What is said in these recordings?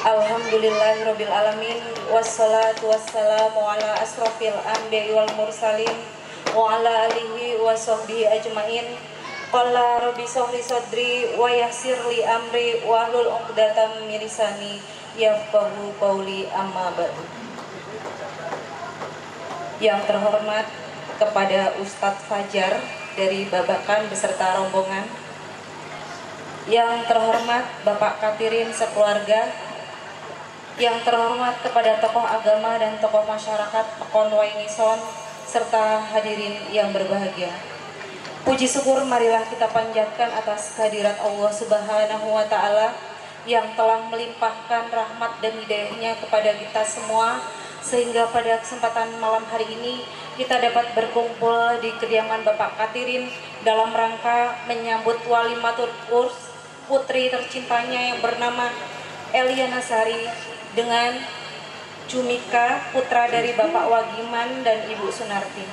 Alhamdulillahirabbil alamin wassalatu wassalamu ala asrofil anbiya'i wal mursalin wa ala alihi wa sahbihi ajmain. Qala rabbi shrah li sadri wa yassir li amri wa hlul 'uqdatam min lisani yafqahu qawli, amma ba'du. Yang terhormat kepada Ustadz Fajar dari Babakan beserta rombongan, yang terhormat Bapak Katirin sekeluarga, yang terhormat kepada tokoh agama dan tokoh masyarakat Pekon Wainison serta hadirin yang berbahagia. Puji syukur marilah kita panjatkan atas kehadirat Allah Subhanahu wa Ta'ala yang telah melimpahkan rahmat dan hidayahnya kepada kita semua, sehingga pada kesempatan malam hari ini kita dapat berkumpul di kediaman Bapak Katirin dalam rangka menyambut walimatul urs putri tercintanya yang bernama Eliana Sari dengan Jumika, putra dari Bapak Wagiman dan Ibu Sunarti,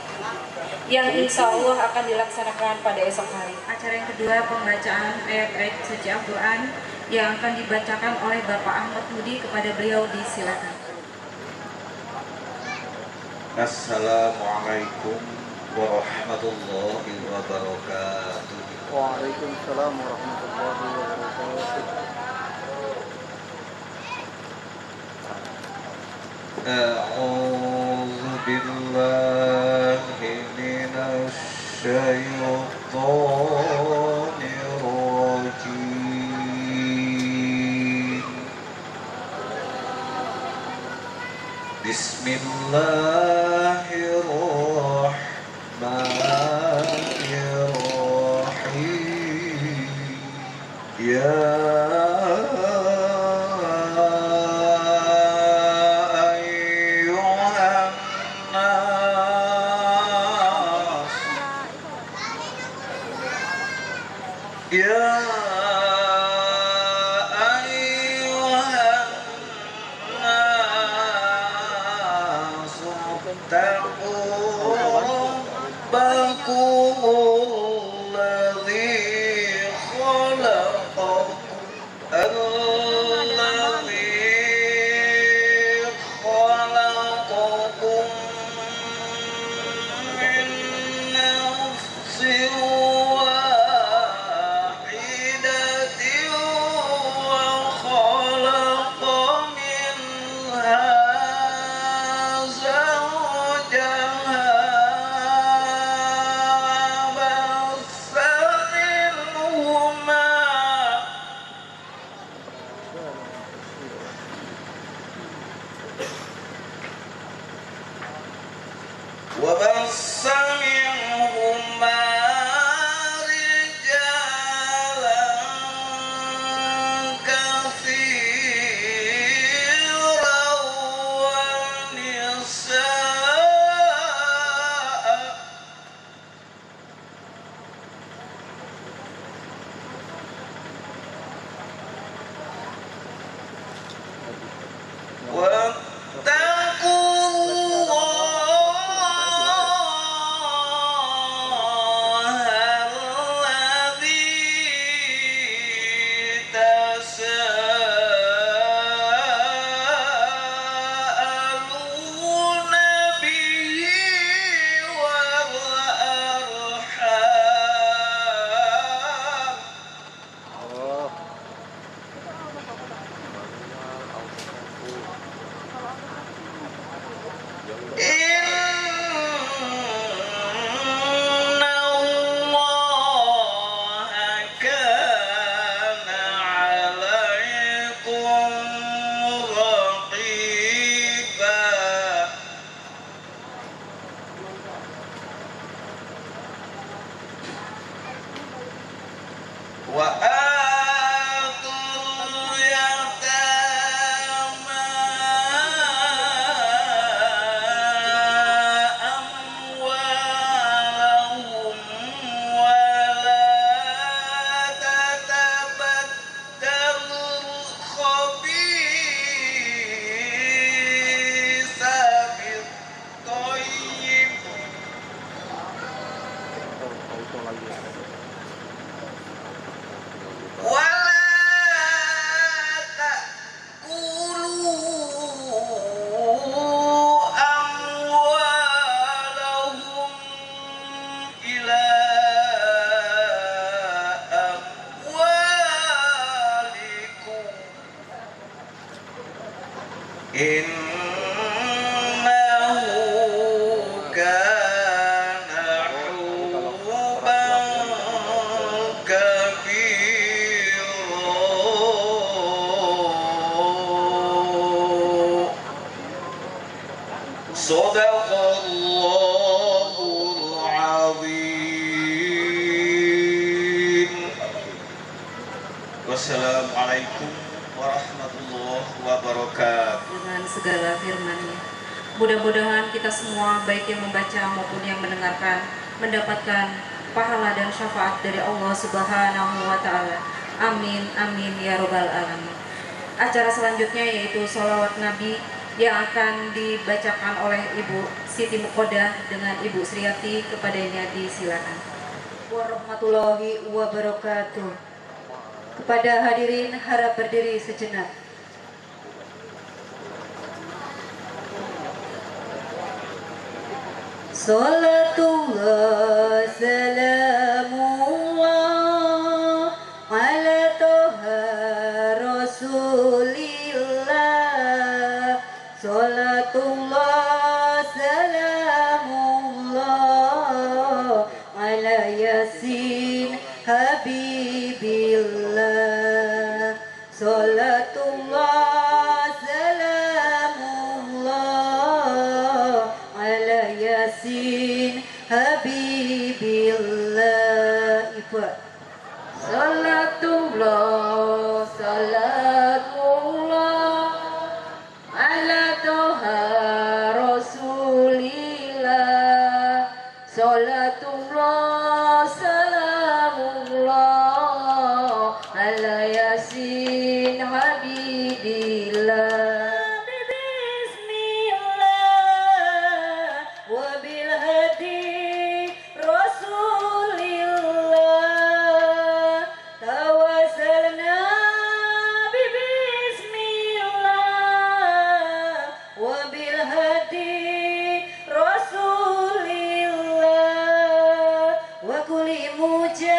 yang insya Allah akan dilaksanakan pada esok hari. Acara yang kedua, pembacaan ayat-ayat suci Al-Quran yang akan dibacakan oleh Bapak Ahmad Budi. Kepada beliau disilakan. Assalamualaikum warahmatullahi wabarakatuh. Waalaikumsalam warahmatullahi wabarakatuh. أعوذ بالله من الشيطان الرجيم. بسم الله الرحمن الرحيم. يا أيها الناس اتقوا ربكم الذي خلقكم من نفس وبث منهما رجالا كثيرا ونساء واتقوا الله وآتوا اليتامى أموالهم ولا تتبدلوا الخبيث بالطيب ولا تأكلوا أموالهم إلى أموالكم إنه كان حوبا كبيرا صدق الله العظيم Wassalamualaikum warahmatullahi wabarakatuh. Dengan segala firman-Nya. Mudah-mudahan kita semua baik yang membaca maupun yang mendengarkan mendapatkan pahala dan syafaat dari Allah Subhanahu wa taala. Amin amin ya robbal alamin. Acara selanjutnya yaitu sholawat Nabi yang akan dibacakan oleh Ibu Siti Mukodah dengan Ibu Sriati. Kepadanya disilakan. Warahmatullahi wabarakatuh. Kepada hadirin harap berdiri sejenak. Salatullah salamullah ala toha rasulillah. Salatullah salamullah ala yasin habibillah. Salatullah salamullah ala yasin habibillah. Ibu salatullah salamullah ala toha rasulillah. Salatullah salamullah ala yasin habibillah. Bismillah wabil hadi rasulillah tawassalna bismillah wabil hadi rasulillah wa kulli mujahidin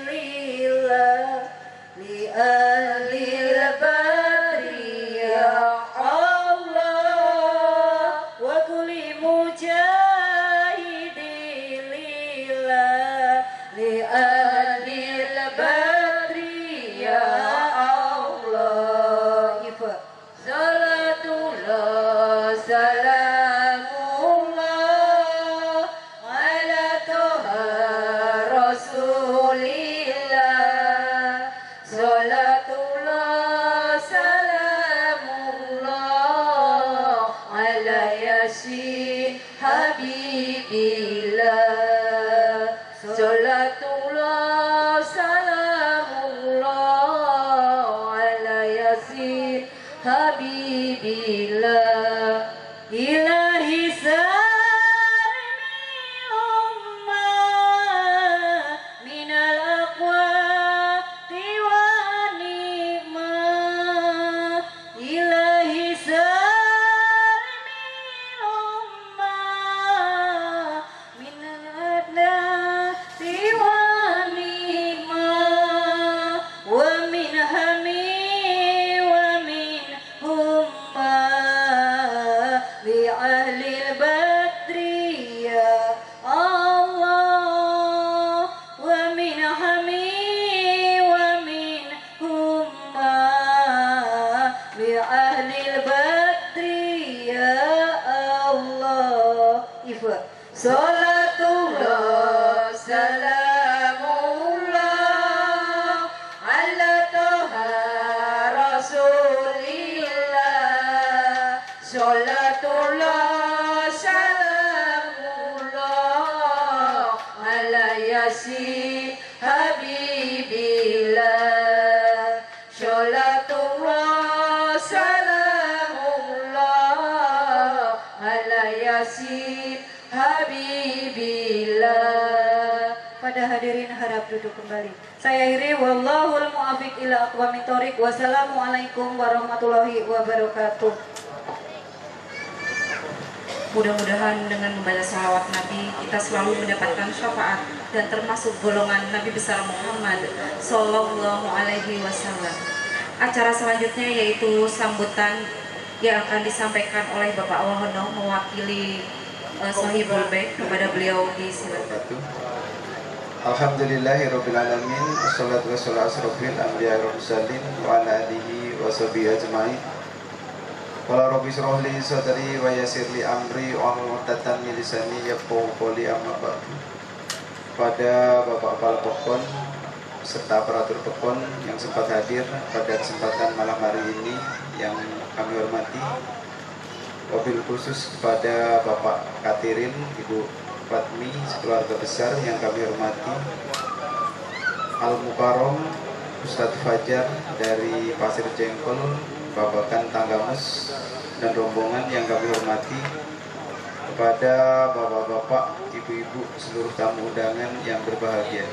lillah li ahlil badri ya Allah wa kulli mujahidin lillah li ahlil badri ya Allah. Ifa salatullah salamullah ala toha rasulillah. Salatullah salamullah ala yasin habibillah. Salatullah salamullah ala yasin habibillah. Ilahi salimi ummah minal aqwati wa ni'mah. Ilahi salimi ummah minal aqwati wa ni'mah wa min hami wa min humma li ahlil badri ya Allah wa min hami wa min humma li ahlil badri ya Allah. Ifa salatullah salamullah yasin habibillah sholatullah salamullah ala yasin habibillah. Pada hadirin harap duduk kembali. Saya akhiri wallahul muwaffiq ila aqwamit thoriq. Wassalamualaikum warahmatullahi wabarakatuh. Mudah-mudahan dengan membaca salawat Nabi kita selalu mendapatkan syafaat dan termasuk golongan Nabi besar Muhammad Sallallahu Alaihi Wasallam. Acara selanjutnya yaitu sambutan yang akan disampaikan oleh Bapak Wahono mewakili Sohibul Bait. Kepada beliau disilakan. Alhamdulillahirabbil alamin, wassalatu wassalamu ala asrofil anbiya'i wal mursalin wa ala alihi wa sahbihi ajmain. Qala rabbi shrah li sadri wa yassir li amri wa hlul 'uqdatam min lisani yafqahu qawli, amma ba'du. Pada Bapak Kepala Pokon serta aparatur Pokon yang sempat hadir pada kesempatan malam hari ini yang kami hormati, wabil khusus kepada Bapak Katirin, Ibu Fatmi, sekeluarga besar yang kami hormati, Al-Mukarram Ustadz Fajar dari Pasir Jengkol, Babakan Tanggamus dan rombongan yang kami hormati, kepada bapak-bapak, ibu-ibu, seluruh tamu undangan yang berbahagia.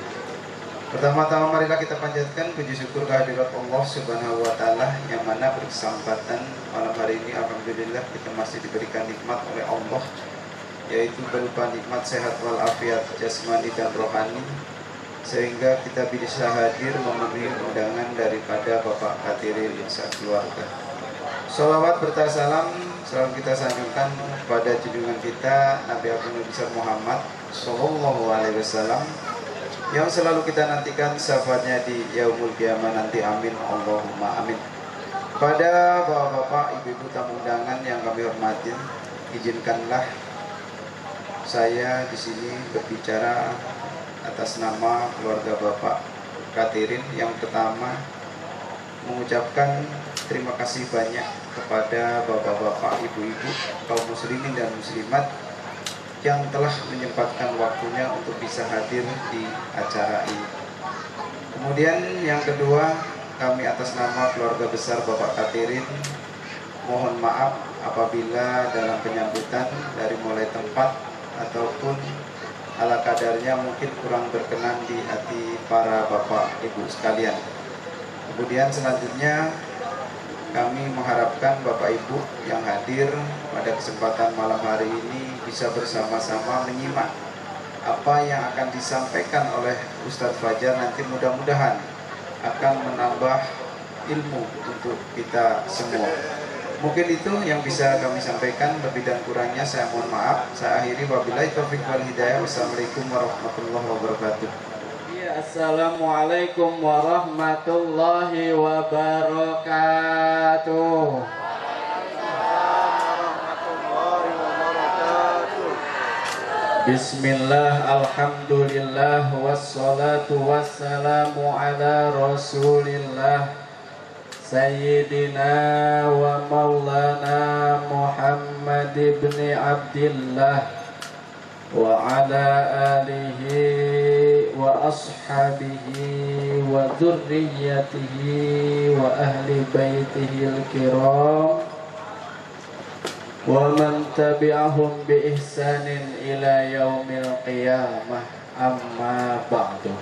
Pertama-tama marilah kita panjatkan puji syukur kehadirat Allah Subhanahu wa taala yang mana berkesempatan malam hari ini alhamdulillah kita masih diberikan nikmat oleh Allah, yaitu berupa nikmat sehat walafiat jasmani dan rohani, sehingga kita bisa hadir memenuhi undangan daripada Bapak Katirin keluarga. Sholawat berta salam selalu kita sanjungkan pada junjungan kita Nabi Besar Muhammad Sallallahu Alaihi Wasallam yang selalu kita nantikan syafaatnya di yaumul qiyamah nanti, amin Allahumma amin. Pada bapak-bapak, ibu-ibu tamu undangan yang kami hormati, izinkanlah saya di sini berbicara atas nama keluarga Bapak Katirin. Yang pertama, mengucapkan terima kasih banyak kepada bapak-bapak, ibu-ibu, kaum muslimin dan muslimat yang telah menyempatkan waktunya untuk bisa hadir di acara ini. Kemudian yang kedua, kami atas nama keluarga besar Bapak Katirin mohon maaf apabila dalam penyambutan dari mulai tempat ataupun ala kadarnya mungkin kurang berkenan di hati para bapak ibu sekalian. Kemudian selanjutnya kami mengharapkan bapak ibu yang hadir pada kesempatan malam hari ini bisa bersama-sama menyimak apa yang akan disampaikan oleh Ustadz Fajar. Nanti mudah-mudahan akan menambah ilmu untuk kita semua. Mungkin itu yang bisa kami sampaikan, lebih dan kurangnya saya mohon maaf. Saya akhiri, wabillahi taufiq wal hidayah. Wassalamualaikum warahmatullahi wabarakatuh. Assalamualaikum warahmatullahi wabarakatuh. Bismillah, alhamdulillah, wassalatu wassalamu ala rasulillah Sayyidina wa maulana Muhammad ibn Abdillah wa ala alihi wa ashabihi wa dhurriyyatihi wa ahli baitihi al-kiram wa man tabi'ahum bi ihsanin ila yaumil qiyamah, amma ba'du.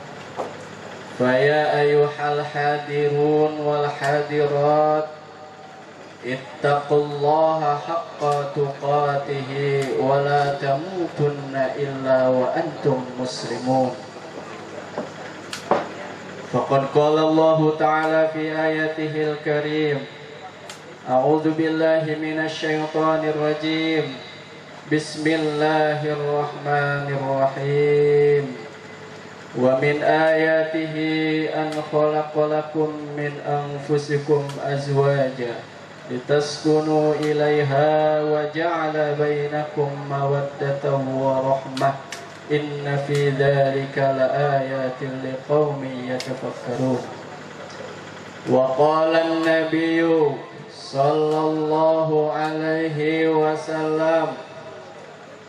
Faya ayyuhal hadirun wal hadirat, ittaqullaha haqqa tuqatihi wa la tamutunna illa wa antum muslimun. Faqad qala Allah ta'ala fi ayatihil karim, a'udzu billahi minasy syaithanir rajim. Bismillahirrahmanirrahim. Wa min ayatihi an khalaqa lakum min anfusikum azwaja litaskunu ilaiha wa ja'ala bainakum mawaddatan wa rahmah. Inna fi dzalika laayatin liqaumin yatafakkarun. Wa qala an-nabiyyu sallallahu alaihi wasallam,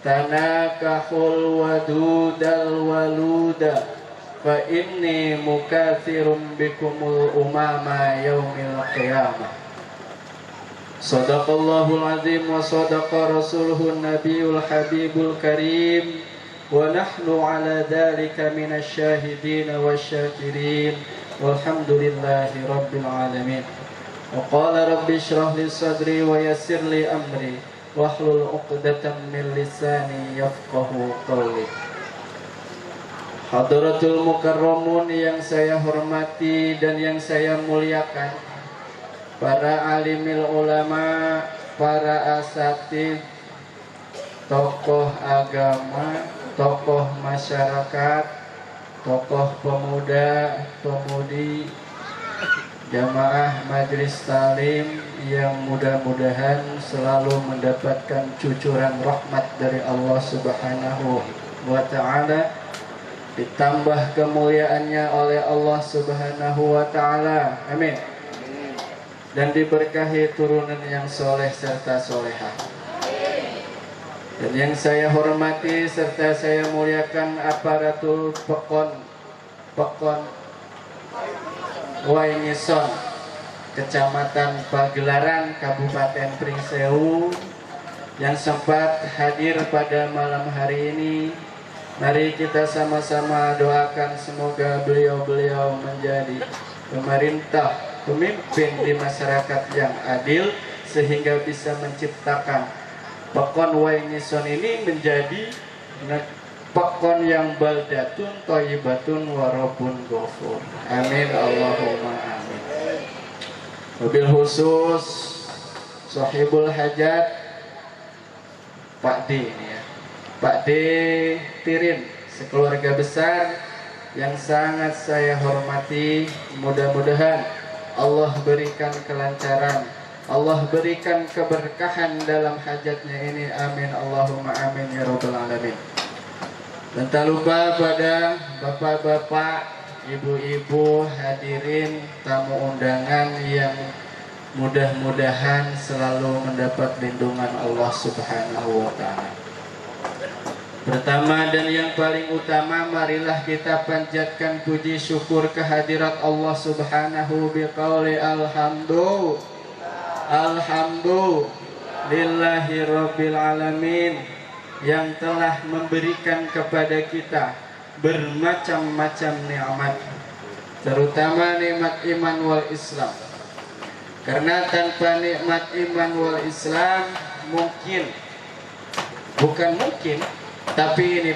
tanakahul wadudal waluda fa inni mukatsirum bikumul umama yaumil qiyamah. Shadaqallahul azim wa shadaqa rasuluhun nabiyul habibul karim wa nahnu ala dhalika minasy syahidin wasyakirin walhamdulillahi rabbil alamin. Wa qala rabbi shrah li sadri wa yassir li amri wahlul 'uqdatam min lisani yafqahu qawli. Hadratul mukarramun yang saya hormati dan yang saya muliakan, para alimil ulama, para asatidz, tokoh agama, tokoh masyarakat, tokoh pemuda, pemudi, jamaah majelis talim yang mudah-mudahan selalu mendapatkan cucuran rahmat dari Allah Subhanahu wa ta'ala, ditambah kemuliaannya oleh Allah Subhanahu wa ta'ala, amin, dan diberkahi turunan yang soleh serta solehah. Dan yang saya hormati serta saya muliakan aparatur Pekon Wainison, Kecamatan Pagelaran, Kabupaten Pringsewu, yang sempat hadir pada malam hari ini. Mari kita sama-sama doakan semoga beliau-beliau menjadi pemerintah, pemimpin di masyarakat yang adil, sehingga bisa menciptakan Pekon Wainison ini menjadi Pekon yang baldatun thayyibatun warabun ghafur. Amin Allahumma amin. Wabil khusus sahibul hajat Pak D ini ya, Pak D Tirin, sekeluarga besar yang sangat saya hormati. Mudah-mudahan Allah berikan kelancaran, Allah berikan keberkahan dalam hajatnya ini, amin Allahumma amin ya rabbal alamin. Dan tak lupa pada bapak-bapak, ibu-ibu, hadirin, tamu undangan yang mudah-mudahan selalu mendapat lindungan Allah Subhanahu wa ta'ala. Pertama dan yang paling utama, marilah kita panjatkan puji syukur kehadirat Allah Subhanahu biqauli alhamdulillahi rabbil alamin, yang telah memberikan kepada kita bermacam-macam nikmat, terutama nikmat iman wal Islam. Karena tanpa nikmat iman wal Islam bukan mungkin, tapi ini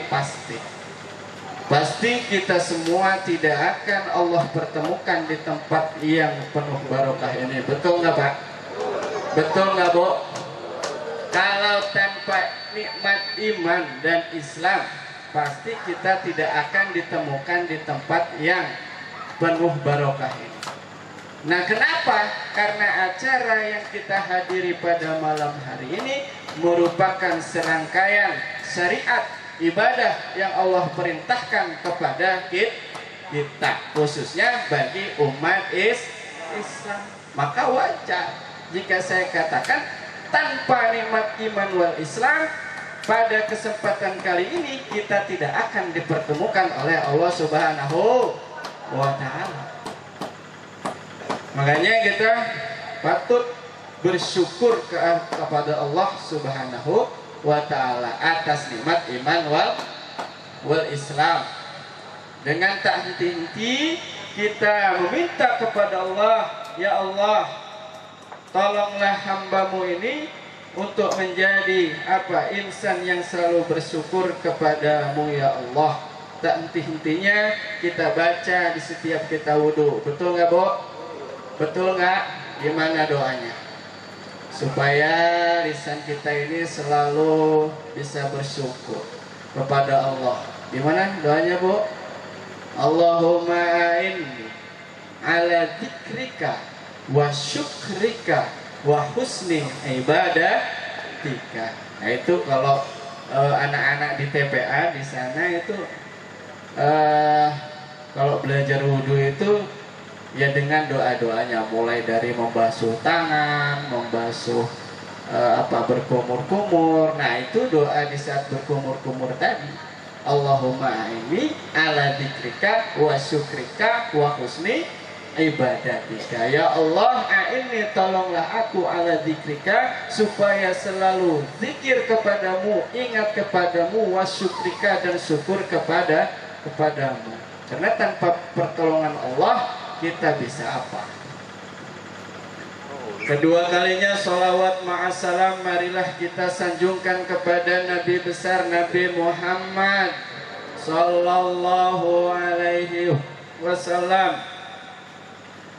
pasti kita semua tidak akan Allah pertemukan di tempat yang penuh barokah ini. Betul nggak Pak? Betul nggak Bu? Kalau tanpa nikmat iman dan Islam, pasti kita tidak akan ditemukan di tempat yang penuh barokah ini. Nah, kenapa? Karena acara yang kita hadiri pada malam hari ini merupakan serangkaian syariat ibadah yang Allah perintahkan kepada kita, khususnya bagi umat Islam. Maka wajar jika saya katakan tanpa nikmat iman wal Islam, pada kesempatan kali ini kita tidak akan dipertemukan oleh Allah Subhanahu wa ta'ala. Makanya kita patut bersyukur kepada Allah Subhanahu wa ta'ala atas nikmat iman wal Islam. Dengan tak henti-henti kita meminta kepada Allah, ya Allah, tolonglah hambamu ini untuk menjadi insan yang selalu bersyukur kepadamu ya Allah. Tak henti-hentinya kita baca di setiap kita wudhu. Betul nggak Bu? Betul nggak? Gimana doanya? Supaya lisan kita ini selalu bisa bersyukur kepada Allah. Gimana doanya Bu? Allahumma a'inni ala dzikrika wa syukrika wa husni ibadatika. Nah itu kalau anak-anak di TPA di sana itu kalau belajar wudhu itu ya dengan doa-doanya, mulai dari membasuh tangan, membasuh berkumur-kumur. Nah itu doa di saat berkumur-kumur tadi. Allahumma a'inni ala dzikrika wa syukrika wa husni ibadatika. Ya Allah, a'inni, tolonglah aku ala dzikrika, supaya selalu zikir kepadamu, ingat kepadamu, wa syukrika, dan syukur kepadamu. Karena tanpa pertolongan Allah kita bisa apa? Kedua kalinya sholawat ma'asalam, marilah kita sanjungkan kepada Nabi besar Nabi Muhammad sallallahu alaihi wasallam,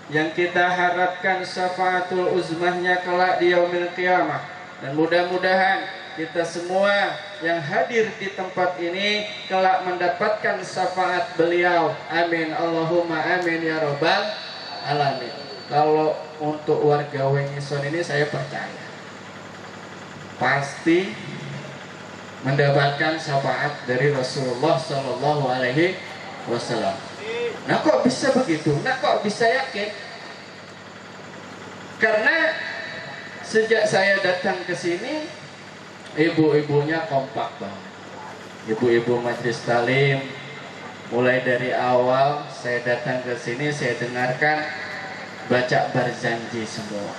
yang kita harapkan syafaatul uzmahnya kelak di yaumil qiyamah. Dan mudah-mudahan kita semua yang hadir di tempat ini kelak mendapatkan syafaat beliau. Amin Allahumma amin ya rabbal alamin. Kalau untuk warga Wengison ini saya percaya pasti mendapatkan syafaat dari Rasulullah Shallallahu Alaihi Wasallam. Nah, kok bisa begitu? Nah, kok bisa yakin? Karena sejak saya datang ke sini, ibu-ibunya kompak banget. Ibu-ibu majelis talim, mulai dari awal saya datang ke sini, saya dengarkan baca barzanji semua.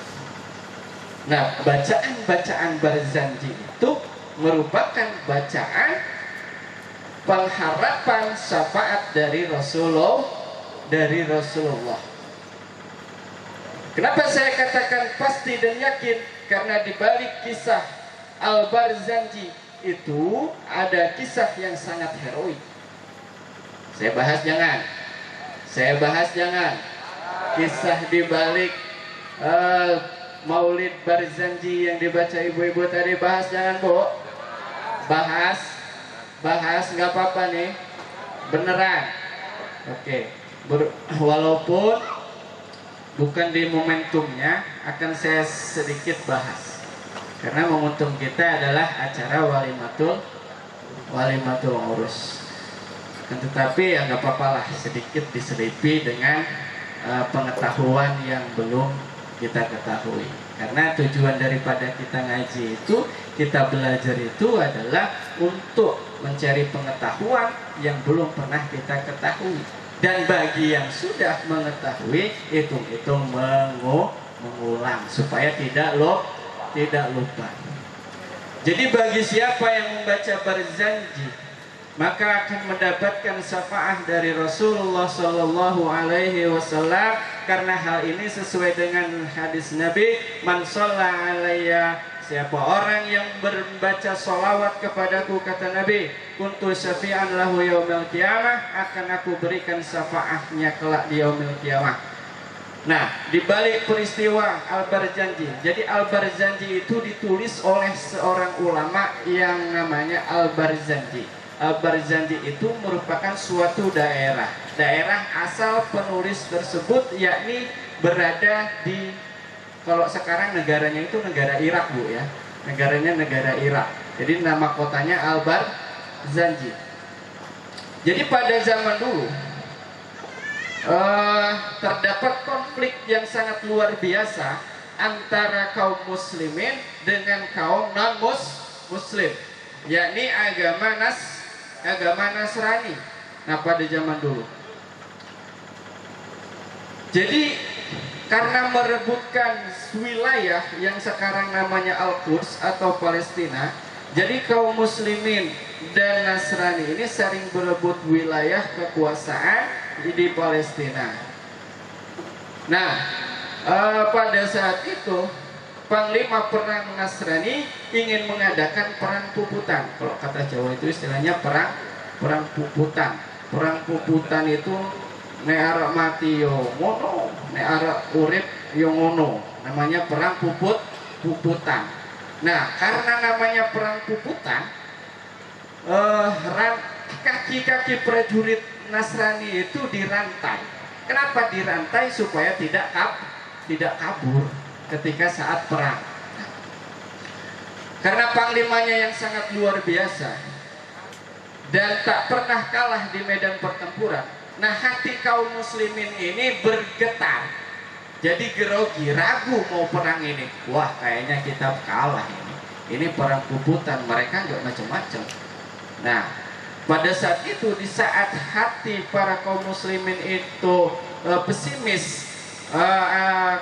Nah, bacaan barzanji itu merupakan bacaan pengharapan syafaat dari Rasulullah. Kenapa saya katakan pasti dan yakin? Karena di balik kisah Al-Barzanji itu ada kisah yang sangat heroik. Saya bahas jangan. Kisah di balik Maulid Barzanji yang dibaca ibu-ibu tadi, bahas jangan, Bu? Bahas nggak apa-apa nih, beneran. Oke. Walaupun bukan di momentumnya, akan saya sedikit bahas. Karena momentum kita adalah acara walimatul urus. Tetapi ya nggak apa-apa lah, sedikit diselipi dengan pengetahuan yang belum kita ketahui. Karena tujuan daripada kita ngaji itu, kita belajar itu adalah untuk mencari pengetahuan yang belum pernah kita ketahui. Dan bagi yang sudah mengetahui, hitung-hitung mengulang supaya tidak lupa. Jadi bagi siapa yang membaca barzanji, maka akan mendapatkan syafaat dari Rasulullah Sallallahu Alaihi Wasallam. Karena hal ini sesuai dengan hadis Nabi, man shalla alayya, siapa orang yang membaca sholawat kepadaku, kata Nabi, kuntu syafi'an lahu yaumil qiyamah, akan aku berikan syafaatnya kelak di yaumil qiyamah. Nah, di balik peristiwa Al-Barzanji, jadi Al-Barzanji itu ditulis oleh seorang ulama yang namanya Al-Barzanji. Al-Barzanji itu merupakan suatu daerah asal penulis tersebut, yakni berada di, kalau sekarang negaranya itu negara Irak, Bu, ya. Negaranya negara Irak. Jadi nama kotanya Al-Barzanji. Jadi pada zaman dulu terdapat konflik yang sangat luar biasa antara kaum muslimin dengan kaum non-muslim, yakni agama Nasrani. Nah, pada zaman dulu. Jadi karena merebutkan wilayah yang sekarang namanya Al-Quds atau Palestina, jadi kaum muslimin dan Nasrani ini sering berebut wilayah kekuasaan di Palestina. Nah, pada saat itu Panglima Perang Nasrani ingin mengadakan perang puputan. Kalau kata Jawa itu istilahnya perang puputan. Perang puputan itu nek arek mati yo ngono, nek arek urip yo ngono. Namanya perang puputan. Nah, karena namanya perang puputan, kaki-kaki prajurit Nasrani itu dirantai. Kenapa dirantai? Supaya tidak kabur ketika saat perang. Karena panglimanya yang sangat luar biasa dan tak pernah kalah di medan pertempuran. Nah, hati kaum muslimin ini bergetar. Jadi grogi, ragu mau perang ini. Wah, kayaknya kita kalah ini. Ini perang puputan, mereka nggak macam-macam. Nah, Pada saat itu, di saat hati para kaum muslimin itu pesimis,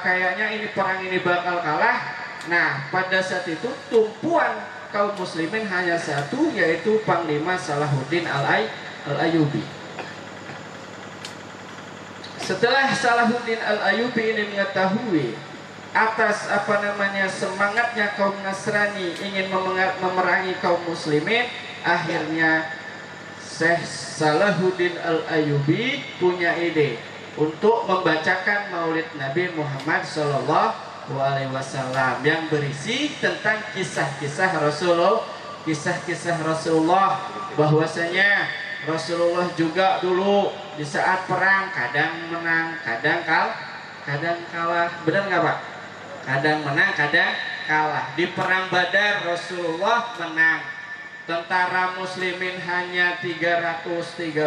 kayaknya ini perang ini bakal kalah. Nah, pada saat itu tumpuan kaum muslimin hanya satu, yaitu Panglima Salahuddin Al-Ayyubi. Setelah Salahuddin Al-Ayyubi ini mengetahui atas semangatnya kaum Nasrani ingin memerangi kaum muslimin, akhirnya Syekh Salahuddin Al-Ayyubi punya ide untuk membacakan Maulid Nabi Muhammad Sallallahu Alaihi Wasallam yang berisi tentang kisah-kisah Rasulullah, bahwasanya Rasulullah juga dulu di saat perang kadang menang, kadang kalah. Benar nggak Pak? Kadang menang, kadang kalah. Di perang Badar Rasulullah menang. Tentara muslimin hanya 313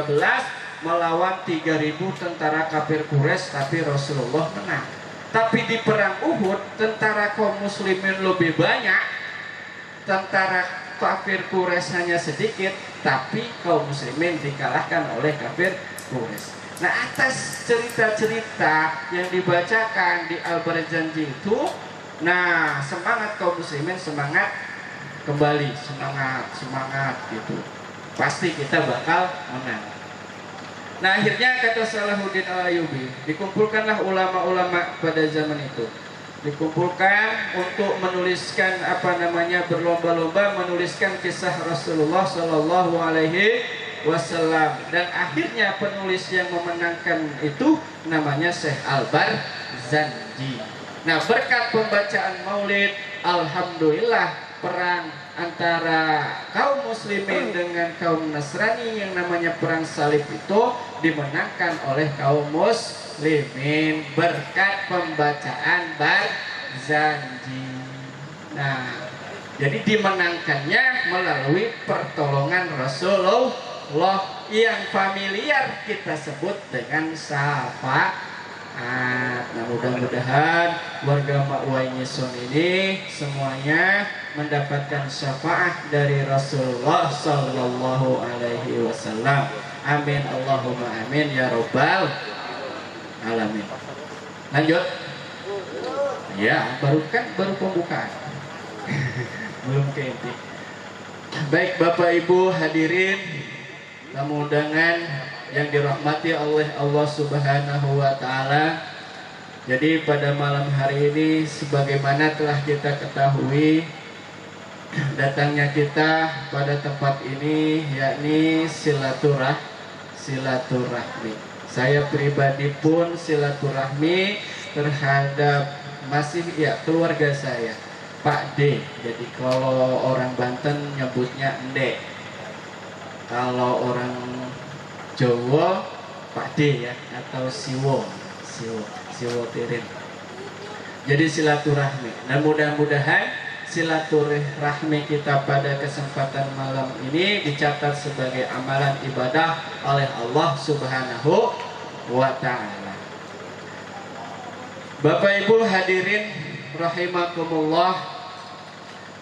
melawan 3000 tentara kafir Quraisy, tapi Rasulullah menang. Tapi di perang Uhud tentara kaum muslimin lebih banyak, tentara kafir Quraisy hanya sedikit, tapi kaum muslimin dikalahkan oleh kafir Quraisy. Nah, atas cerita-cerita yang dibacakan di Al-Barzanji itu, nah semangat kaum muslimin kembali, semangat gitu. Pasti kita bakal menang. Nah, akhirnya kata Salahuddin Al-Ayyubi, dikumpulkanlah ulama-ulama pada zaman itu. Dikumpulkan untuk menuliskan berlomba-lomba menuliskan kisah Rasulullah Sallallahu Alaihi Wasallam, dan akhirnya penulis yang memenangkan itu namanya Syekh Al-Barzanji. Nah, berkat pembacaan Maulid, alhamdulillah perang antara kaum muslimin dengan kaum Nasrani yang namanya perang salib itu dimenangkan oleh kaum muslimin berkat pembacaan Barzanji. Nah, jadi dimenangkannya melalui pertolongan Rasulullah yang familiar kita sebut dengan syafaat. Nah, mudah-mudahan warga Makwainyisun ini semuanya mendapatkan syafaat dari Rasulullah Sallallahu Alaihi Wasallam. Amin Allahumma amin ya robbal alamin. Lanjut. Ya, baru pembukaan. Belum ke inti. Baik Bapak Ibu hadirin tamu undangan yang dirahmati oleh Allah Subhanahu wa taala. Jadi pada malam hari ini sebagaimana telah kita ketahui, datangnya kita pada tempat ini yakni silaturahmi. Saya pribadi pun silaturahmi terhadap keluarga saya, Pak D. Jadi kalau orang Banten nyebutnya Ndek. Kalau orang Jawa Pak D ya, atau Siwo Tirin. Jadi silaturahmi. Dan mudah-mudahan silaturahmi kita pada kesempatan malam ini dicatat sebagai amalan ibadah oleh Allah Subhanahu wa taala. Bapak Ibu hadirin rahimakumullah,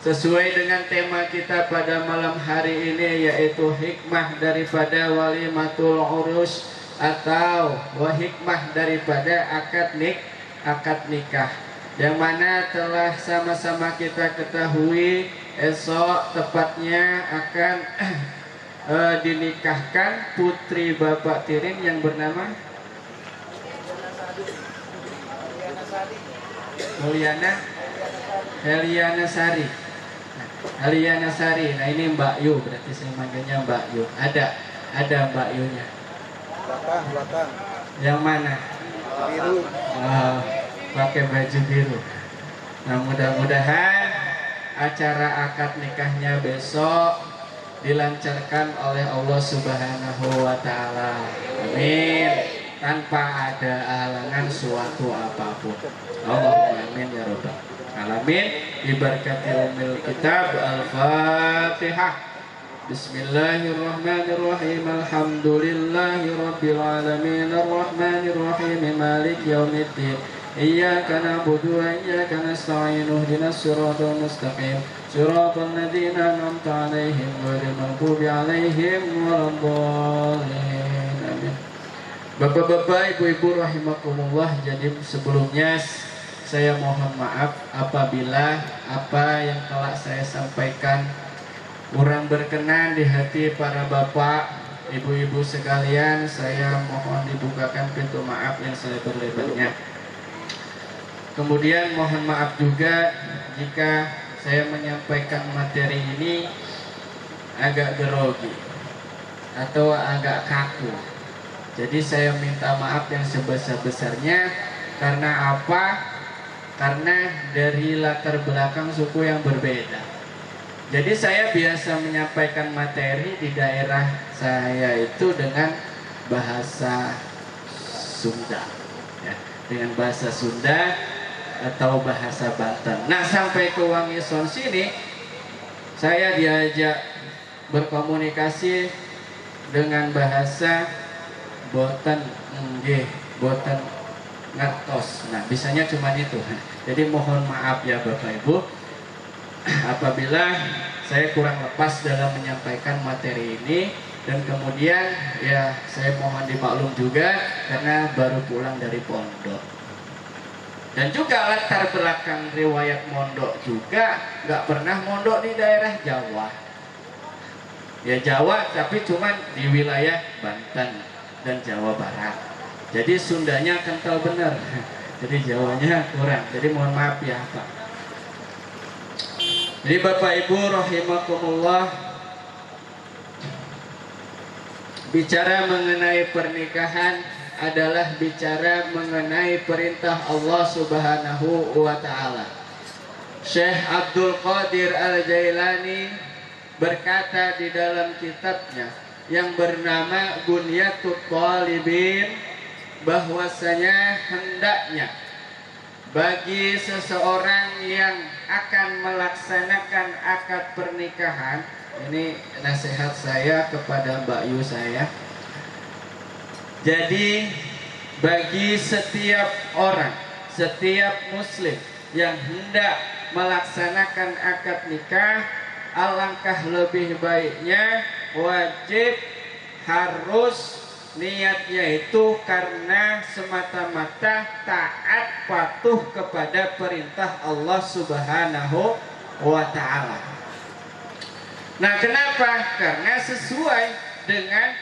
sesuai dengan tema kita pada malam hari ini, yaitu hikmah daripada walimatul urus atau hikmah daripada akad nikah, yang mana telah sama-sama kita ketahui esok tepatnya akan dinikahkan putri Bapak Tirin yang bernama Heliana Sari. Aliana Sari. Nah ini Mbak Yu, berarti saya manggilnya Mbak Yu. Ada Mbak Yunya. Belakang. Yang mana? Biru. Pakai baju biru. Nah mudah-mudahan acara akad nikahnya besok dilancarkan oleh Allah Subhanahu wa taala. Amin. Tanpa ada halangan suatu apapun. Allahumma amin ya rabbal alamin. Ibarakati umil kitab al-fatihah. Bismillahirrahmanirrahim. Alhamdulillahi rabbil alamin. Arrahmanirrahim. Malik yaumiddin. Iyyaka na'budu wa iyyaka nasta'in ihdinas siratal mustaqim siratal ladzina an'amta 'alaihim ghairil maghdubi 'alaihim waladdallin. Amin. Bapak-bapak, ibu-ibu rahimakumullah, jadi sebelumnya saya mohon maaf apabila apa yang telah saya sampaikan kurang berkenan di hati para bapak, ibu-ibu sekalian. Saya mohon dibukakan pintu maaf yang selebar-lebarnya. Kemudian mohon maaf juga jika saya menyampaikan materi ini agak grogi atau agak kaku. Jadi saya minta maaf yang sebesar-besarnya. Karena apa? Karena dari latar belakang suku yang berbeda. Jadi saya biasa menyampaikan materi di daerah saya itu dengan bahasa Sunda, ya, dengan bahasa Sunda atau bahasa Banten. Nah, sampai ke Wangison sini saya diajak berkomunikasi dengan bahasa boten nggih, boten ngertos. Nah, bisanya cuma itu. Jadi mohon maaf ya Bapak Ibu apabila saya kurang lepas dalam menyampaikan materi ini, dan kemudian ya saya mohon dimaklum juga karena baru pulang dari pondok. Dan juga latar belakang riwayat mondok juga nggak pernah mondok di daerah Jawa. Ya Jawa tapi cuma di wilayah Banten dan Jawa Barat. Jadi Sundanya kental bener. Jadi Jawanya kurang. Jadi mohon maaf ya Pak. Jadi Bapak Ibu rahimakumullah, bicara mengenai pernikahan adalah bicara mengenai perintah Allah Subhanahu wa taala. Syekh Abdul Qadir Al-Jailani berkata di dalam kitabnya yang bernama Bunyatul Talibin bahwasanya hendaknya bagi seseorang yang akan melaksanakan akad pernikahan, ini nasihat saya kepada Mbak Yu saya. Jadi bagi setiap orang, setiap muslim yang hendak melaksanakan akad nikah, alangkah lebih baiknya wajib harus niatnya itu karena semata-mata taat patuh kepada perintah Allah Subhanahu wa taala. Nah, kenapa? Karena sesuai dengan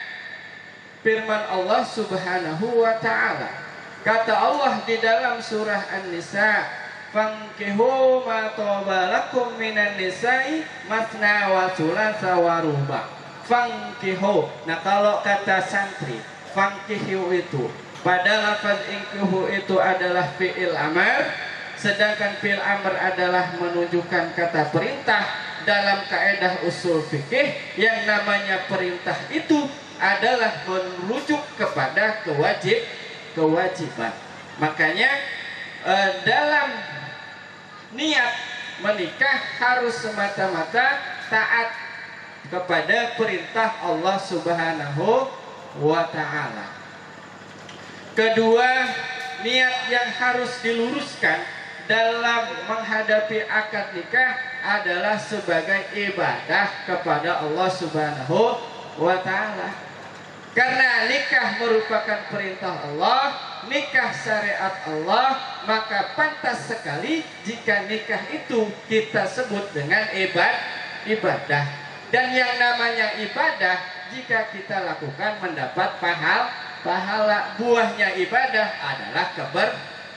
firman Allah Subhanahu wa taala. Kata Allah di dalam surah An-Nisa, "Fankihu ma tawbalakum minan nisa'i masna wa thulatsa wa ruba'." Fankihu. Nah, kalau kata santri, fankihu itu pada lafaz inkihu itu adalah fi'il amr, sedangkan fi'il amr adalah menunjukkan kata perintah. Dalam kaidah usul fikih, yang namanya perintah itu adalah merujuk kepada kewajiban. Makanya dalam niat menikah harus semata-mata taat kepada perintah Allah Subhanahu wa taala. Kedua, niat yang harus diluruskan dalam menghadapi akad nikah adalah sebagai ibadah kepada Allah Subhanahu wa taala. Karena nikah merupakan perintah Allah, nikah syariat Allah, maka pantas sekali jika nikah itu kita sebut dengan ibadah. Dan yang namanya ibadah, jika kita lakukan mendapat pahala. Buahnya ibadah adalah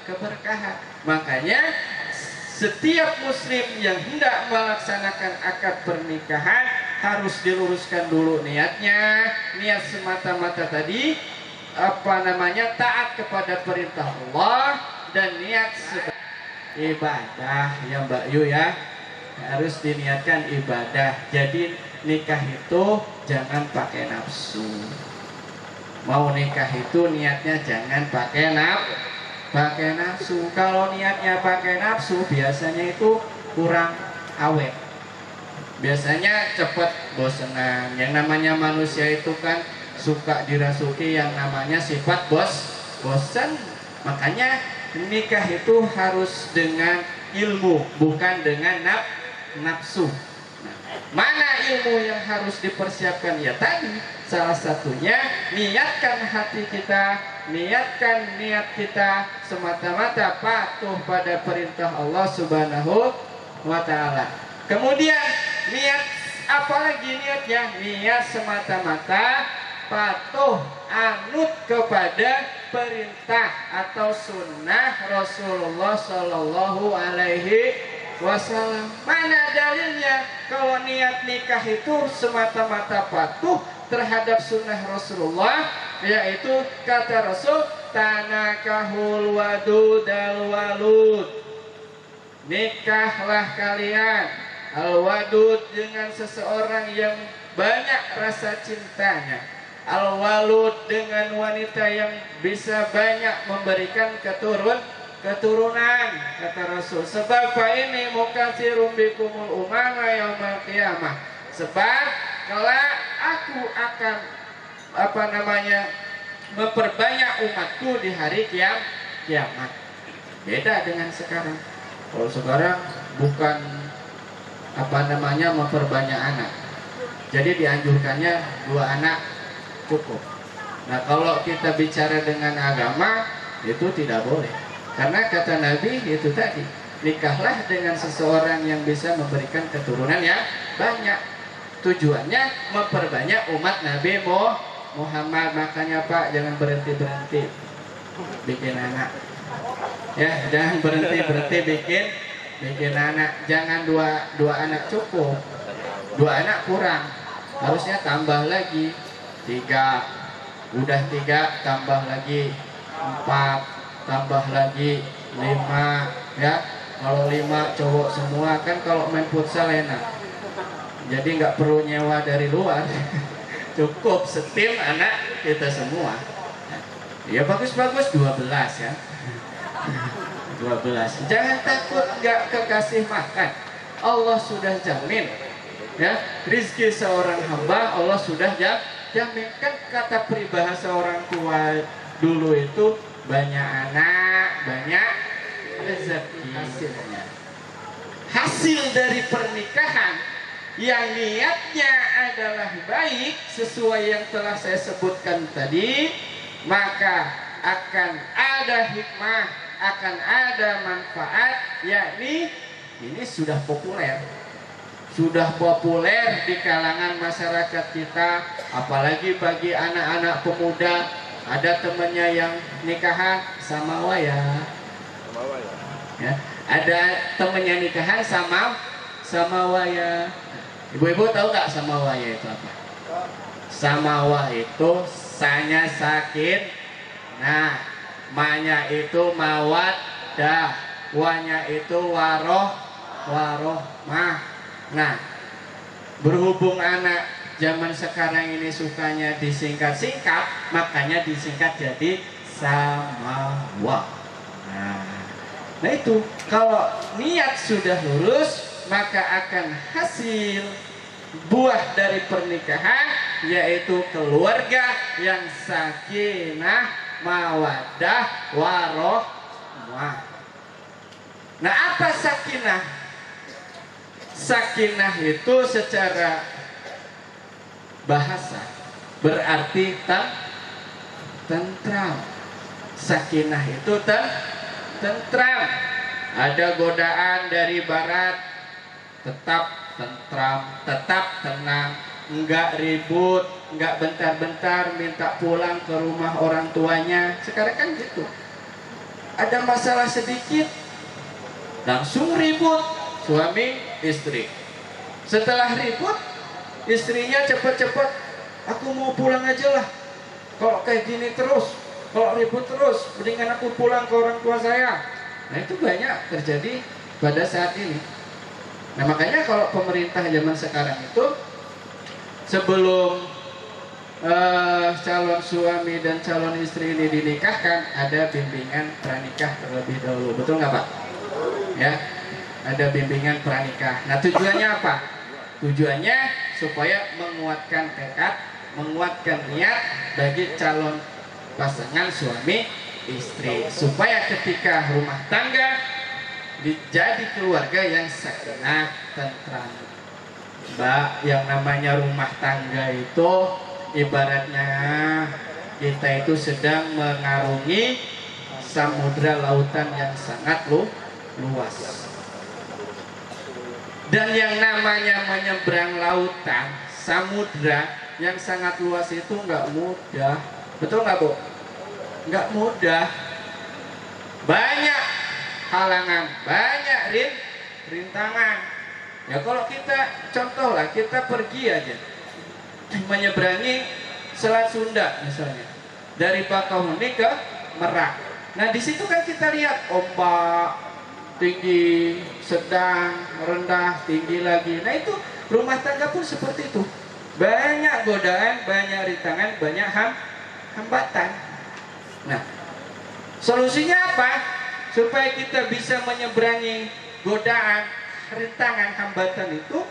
keberkahan. Makanya setiap muslim yang hendak melaksanakan akad pernikahan harus diluruskan dulu niatnya. Niat semata-mata tadi taat kepada perintah Allah, dan niat ibadah ya Mbak Yu ya, harus diniatkan ibadah. Jadi nikah itu jangan pakai nafsu. Mau nikah itu niatnya jangan pakai nafsu. Kalau niatnya pakai nafsu biasanya itu kurang awet. Biasanya cepat bosenan. Yang namanya manusia itu kan suka dirasuki yang namanya sifat bosan. Makanya nikah itu harus dengan ilmu, bukan dengan nafsu. Nah, mana ilmu yang harus dipersiapkan? Ya tadi, salah satunya niatkan hati kita, niatkan niat kita semata-mata patuh pada perintah Allah Subhanahu wa Ta'ala. Kemudian niat apalagi niatnya? Niat semata-mata patuh anut kepada perintah atau sunnah Rasulullah Shallallahu Alaihi Wasallam. Mana dalilnya kalau niat nikah itu semata-mata patuh terhadap sunnah Rasulullah? Yaitu kata Rasul, tanakahul wadudal walud, nikahlah kalian al-wadud dengan seseorang yang banyak rasa cintanya, al-walud dengan wanita yang bisa banyak memberikan keturunan, kata Rasul. Sebab ini mukatsirum bikumul umama yaumil qiyamah, sebab kelak aku akan memperbanyak umatku di hari kiamat. Beda dengan sekarang. Kalau sekarang bukan memperbanyak anak, jadi dianjurkannya 2 anak cukup. Nah, kalau kita bicara dengan agama itu tidak boleh, karena kata Nabi itu tadi, nikahlah dengan seseorang yang bisa memberikan keturunan yang banyak. Tujuannya memperbanyak umat Nabi Muhammad. Makanya Pak, jangan berhenti bikin anak. Ya, jangan berhenti bikin anak. Jangan dua anak cukup, 2 anak kurang, harusnya tambah lagi 3. Udah 3 tambah lagi 4, tambah lagi 5. Ya, kalau 5 cowok semua kan, kalau main futsal enak, jadi nggak perlu nyewa dari luar. Cukup setim anak kita semua. Ya bagus-bagus 12 ya. 12. Jangan takut nggak kekasih makan. Allah sudah jamin. Ya, rizki seorang hamba Allah sudah jamin. Kan kata peribahasa orang tua dulu itu, banyak anak, banyak rezeki. Hasil dari pernikahan yang niatnya adalah baik sesuai yang telah saya sebutkan tadi, maka akan ada hikmah, akan ada manfaat, yakni ini sudah populer di kalangan masyarakat kita, apalagi bagi anak-anak pemuda. Ada temannya yang nikahan sama waya, ya, ada temannya nikahan sama waya. Ibu-ibu tahu nggak samawah itu apa? Samawah itu sanya sakit, nah manya itu mawaddah, wanya itu warohmah. Nah, berhubung anak zaman sekarang ini sukanya disingkat-singkat, makanya disingkat jadi samawah. Nah itu, kalau niat sudah lurus, maka akan hasil buah dari pernikahan, yaitu keluarga yang sakinah, mawaddah, warohmah. Nah, apa sakinah? Sakinah itu secara bahasa berarti tentram. Sakinah itu tentram. Ada godaan dari barat, tetap tentram, tetap tenang, enggak ribut, enggak bentar-bentar minta pulang ke rumah orang tuanya. Sekarang kan gitu, ada masalah sedikit langsung ribut suami istri. Setelah ribut, istrinya cepet-cepet, aku mau pulang aja lah, kalau kayak gini terus, kalau ribut terus, mendingan aku pulang ke orang tua saya. Nah itu banyak terjadi pada saat ini. Nah makanya kalau pemerintah zaman sekarang itu, sebelum calon suami dan calon istri ini dinikahkan, ada bimbingan pranikah terlebih dahulu. Betul nggak Pak? Ya, ada bimbingan pranikah. Nah tujuannya apa? Tujuannya supaya menguatkan tekad, menguatkan niat bagi calon pasangan suami istri, supaya ketika rumah tangga jadi keluarga yang sakinah tentram. Mbak, yang namanya rumah tangga itu ibaratnya kita itu sedang mengarungi samudra lautan yang sangat luas. Dan yang namanya menyeberang lautan, samudra yang sangat luas itu nggak mudah. Betul nggak, Bu? Nggak mudah. Banyak halangan, banyak rintangan. Ya kalau kita contoh lah, kita pergi aja menyeberangi Selat Sunda misalnya, dari Bakauheni ke Merak. Nah di situ kan kita lihat ombak tinggi, sedang, rendah, tinggi lagi. Nah itu rumah tangga pun seperti itu. Banyak godaan, banyak rintangan, banyak hambatan. Nah solusinya apa? Supaya kita bisa menyeberangi godaan, rintangan, hambatan itu,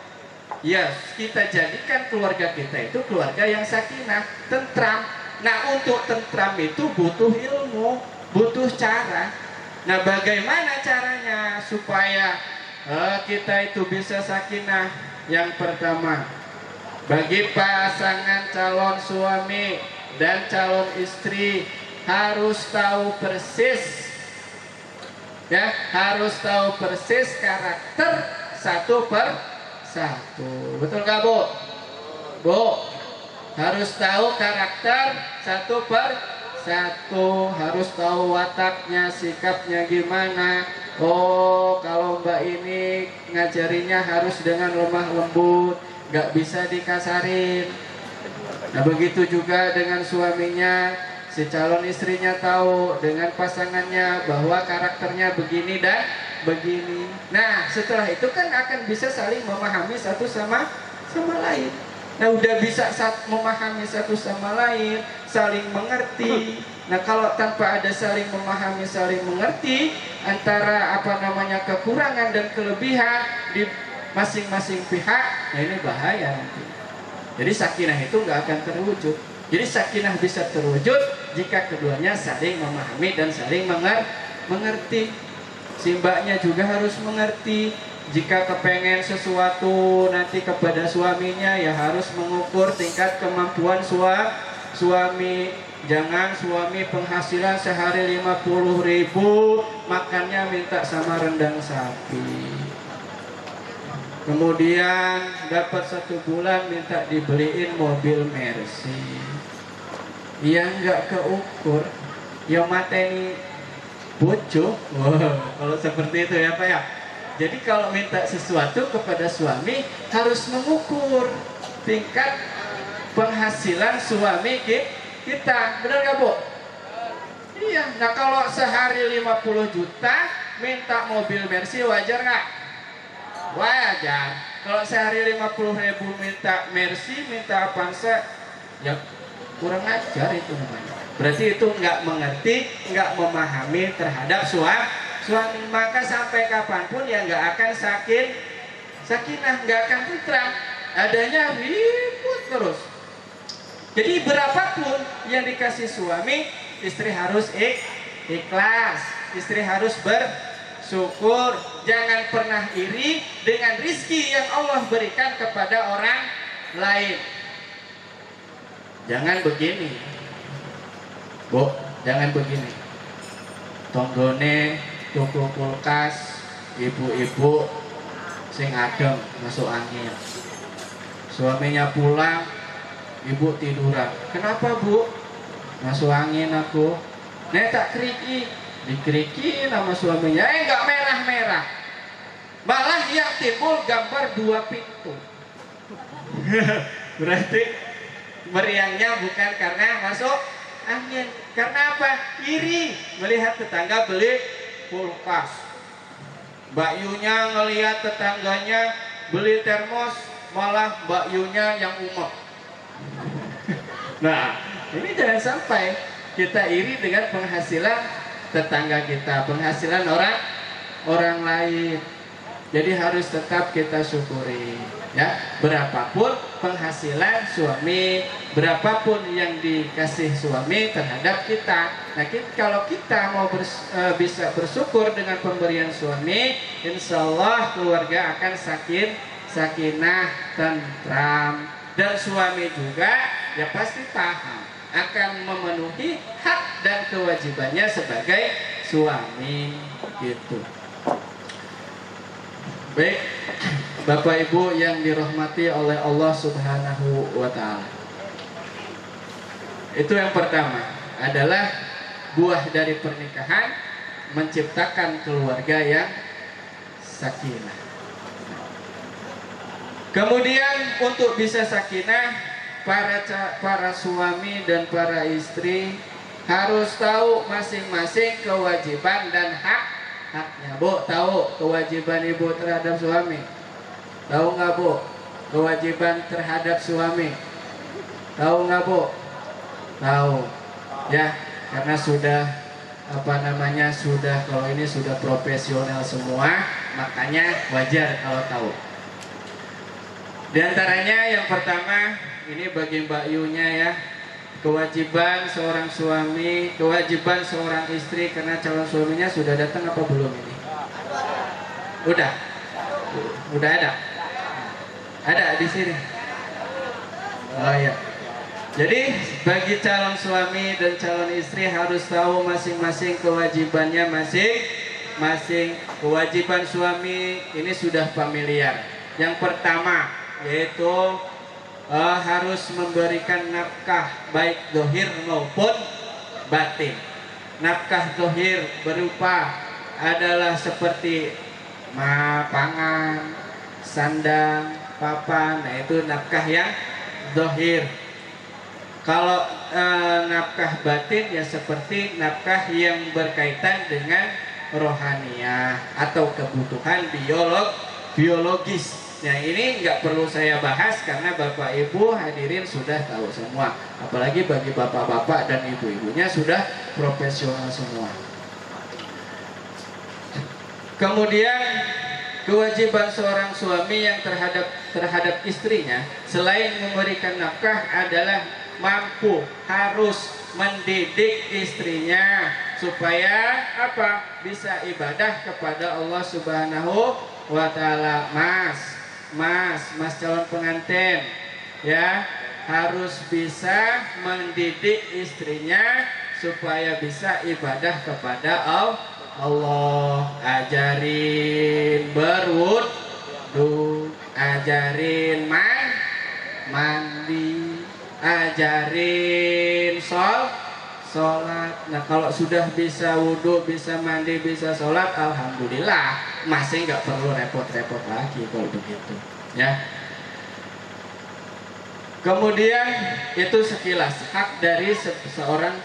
ya kita jadikan keluarga kita itu keluarga yang sakinah, tentram. Nah untuk tentram itu butuh ilmu, butuh cara. Nah bagaimana caranya supaya kita itu bisa sakinah? Yang pertama, bagi pasangan calon suami dan calon istri harus tahu persis, ya, harus tahu persis karakter satu per satu. Betul nggak, Bu? Bu, harus tahu karakter satu per satu, harus tahu wataknya, sikapnya gimana. Oh, kalau Mbak ini ngajarinya harus dengan lemah lembut, nggak bisa dikasarin. Nah begitu juga dengan suaminya, si calon istrinya tahu dengan pasangannya bahwa karakternya begini dan begini. Nah setelah itu kan akan bisa saling memahami satu sama lain. Nah udah bisa memahami satu sama lain, saling mengerti. Nah kalau tanpa ada saling memahami, saling mengerti antara kekurangan dan kelebihan di masing-masing pihak, nah ini bahaya nanti. Jadi sakinah itu nggak akan terwujud. Jadi sakinah bisa terwujud jika keduanya saling memahami dan saling mengerti. Si mbaknya juga harus mengerti. Jika kepengen sesuatu nanti kepada suaminya, ya harus mengukur tingkat kemampuan suami. Jangan suami penghasilan sehari 50.000, makannya minta sama rendang sapi. Kemudian dapat 1 bulan minta dibeliin mobil Mercy. Ya nggak keukur, ya mateni bojo. Wow, kalau seperti itu ya Pak ya. Jadi kalau minta sesuatu kepada suami harus mengukur tingkat penghasilan suami kita. Benar nggak, Bu? Iya. Nah kalau sehari 50 juta minta mobil Mercy, wajar nggak? Wajar. Kalau sehari 50.000 minta Mercy, minta Avanza, ya kurang ajar itu namanya. Berarti itu nggak mengerti, nggak memahami terhadap suami. Maka sampai kapanpun ya nggak akan sakinah, nggak akan tentram. Adanya ribut terus. Jadi berapapun yang dikasih suami, istri harus ikhlas, istri harus bersyukur. Jangan pernah iri dengan rizki yang Allah berikan kepada orang lain. Jangan begini, Bu, jangan begini. Tonggone tuku kulkas, ibu-ibu sing adem masuk angin. Suaminya pulang, ibu tiduran. Kenapa, Bu? Masuk angin aku. Nek tak keriki, dikeriki nama suaminya. Enggak merah-merah. Malah yang timbul gambar 2 pintu. Berarti meriangnya bukan karena masuk angin. Karena apa? Iri melihat tetangga beli kulkas. Mbak Yunya ngelihat tetangganya beli termos, malah Mbak Yunya yang umek. Nah, ini jangan sampai kita iri dengan penghasilan tetangga kita, penghasilan orang lain. Jadi harus tetap kita syukuri, ya. Berapapun penghasilan suami, berapapun yang dikasih suami terhadap kita. Nah, kalau kita mau bisa bersyukur dengan pemberian suami, insya Allah keluarga akan sakinah, tentram, dan suami juga ya pasti paham akan memenuhi hak dan kewajibannya sebagai suami gitu. Baik, Bapak Ibu yang dirahmati oleh Allah Subhanahu wa Ta'ala. Itu yang pertama adalah buah dari pernikahan menciptakan keluarga yang sakinah. Kemudian untuk bisa sakinah, para suami dan para istri harus tahu masing-masing kewajiban dan haknya. Bu, tahu kewajiban ibu terhadap suami? Tahu nggak Bu? Kewajiban terhadap suami? Tahu nggak Bu? Tahu. Ya, karena sudah kalau ini sudah profesional semua, makanya wajar kalau tahu. Di antaranya yang pertama, ini bagi Mbak Yunya ya, kewajiban seorang suami, kewajiban seorang istri, karena calon suaminya sudah datang apa belum ini? Udah ada? Ada di sini? Oh iya. Jadi bagi calon suami dan calon istri harus tahu masing-masing kewajibannya masing-masing. Kewajiban suami ini sudah familiar. Yang pertama yaitu harus memberikan nafkah baik zahir maupun batin. Nafkah zahir berupa adalah seperti pangan, sandang, papan. Nah, itu nafkah yang zahir. Kalau nafkah batin ya seperti nafkah yang berkaitan dengan rohaniah atau kebutuhan biologis. Nah, ini nggak perlu saya bahas karena Bapak Ibu hadirin sudah tahu semua. Apalagi bagi bapak-bapak dan ibu-ibunya sudah profesional semua. Kemudian kewajiban seorang suami yang terhadap istrinya selain memberikan nafkah adalah harus mendidik istrinya supaya bisa ibadah kepada Allah Subhanahu wa Ta'ala. Mas calon pengantin ya, harus bisa mendidik istrinya supaya bisa ibadah kepada Allah. Ajarin berwudu, ajarin mandi, ajarin sholat. Nah, kalau sudah bisa wudu, bisa mandi, bisa sholat, alhamdulillah, masih nggak perlu repot-repot lagi kalau begitu ya. Kemudian itu sekilas hak dari seorang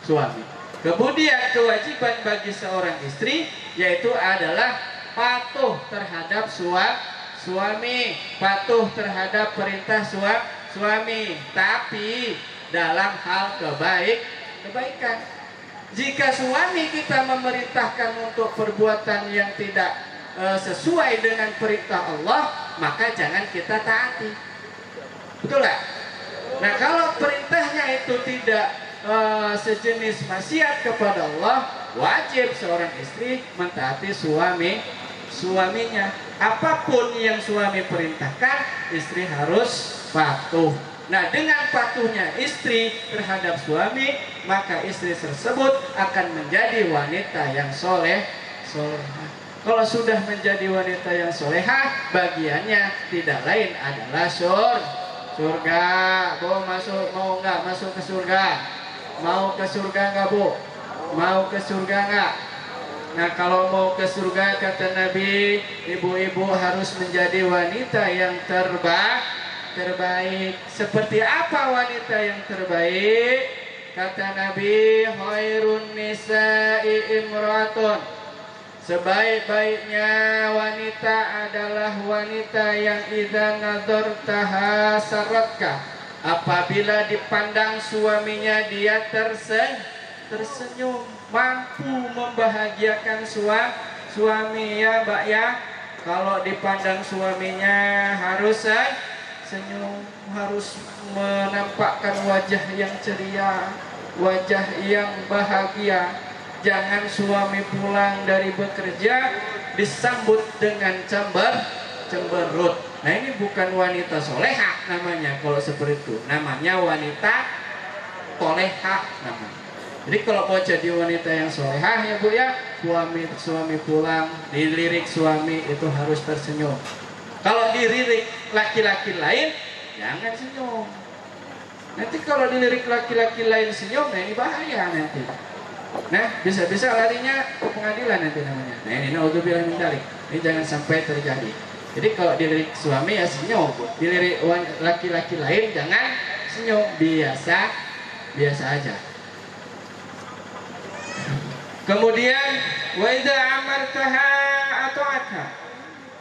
suami. Kemudian kewajiban bagi seorang istri yaitu adalah patuh terhadap suami, patuh terhadap perintah suami, tapi dalam hal kebaikan. Jika suami kita memerintahkan untuk perbuatan yang tidak sesuai dengan perintah Allah, maka jangan kita taati. Betul nggak? Nah, kalau perintahnya itu tidak sejenis maksiat kepada Allah, wajib seorang istri mentaati suaminya. Apapun yang suami perintahkan, istri harus patuh. Nah, dengan patuhnya istri terhadap suami, maka istri tersebut akan menjadi wanita yang solehah. Kalau sudah menjadi wanita yang solehah, bagiannya tidak lain adalah surga. Mau nggak masuk ke surga? Mau ke surga nggak Bu? Mau ke surga nggak? Nah, kalau mau ke surga kata Nabi, ibu-ibu harus menjadi wanita yang terbaik. Seperti apa wanita yang terbaik? Kata Nabi, khairun nisa'i imratun. Sebaik-baiknya wanita adalah wanita yang idza nadzartaha saratka. Apabila dipandang suaminya dia tersenyum, mampu membahagiakan suami ya Mbak ya. Kalau dipandang suaminya harus senyum, harus menampakkan wajah yang ceria, wajah yang bahagia. Jangan suami pulang dari bekerja disambut dengan cemberut. Nah, ini bukan wanita soleha namanya kalau seperti itu. Namanya wanita toleha namanya. Jadi kalau mau jadi wanita yang solehah ya Bu ya, suami pulang dilirik suami itu harus tersenyum. Kalau dilirik laki-laki lain jangan senyum. Nanti kalau dilirik laki-laki lain senyum, nah ini bahaya nanti. Nah, bisa-bisa larinya ke pengadilan nanti namanya. Nah, ini naudzubillah min dzalik. Ini jangan sampai terjadi. Jadi kalau dilirik suami ya senyum, dilirik laki-laki lain jangan senyum, biasa aja. Kemudian wa idza amartaha ata'atha.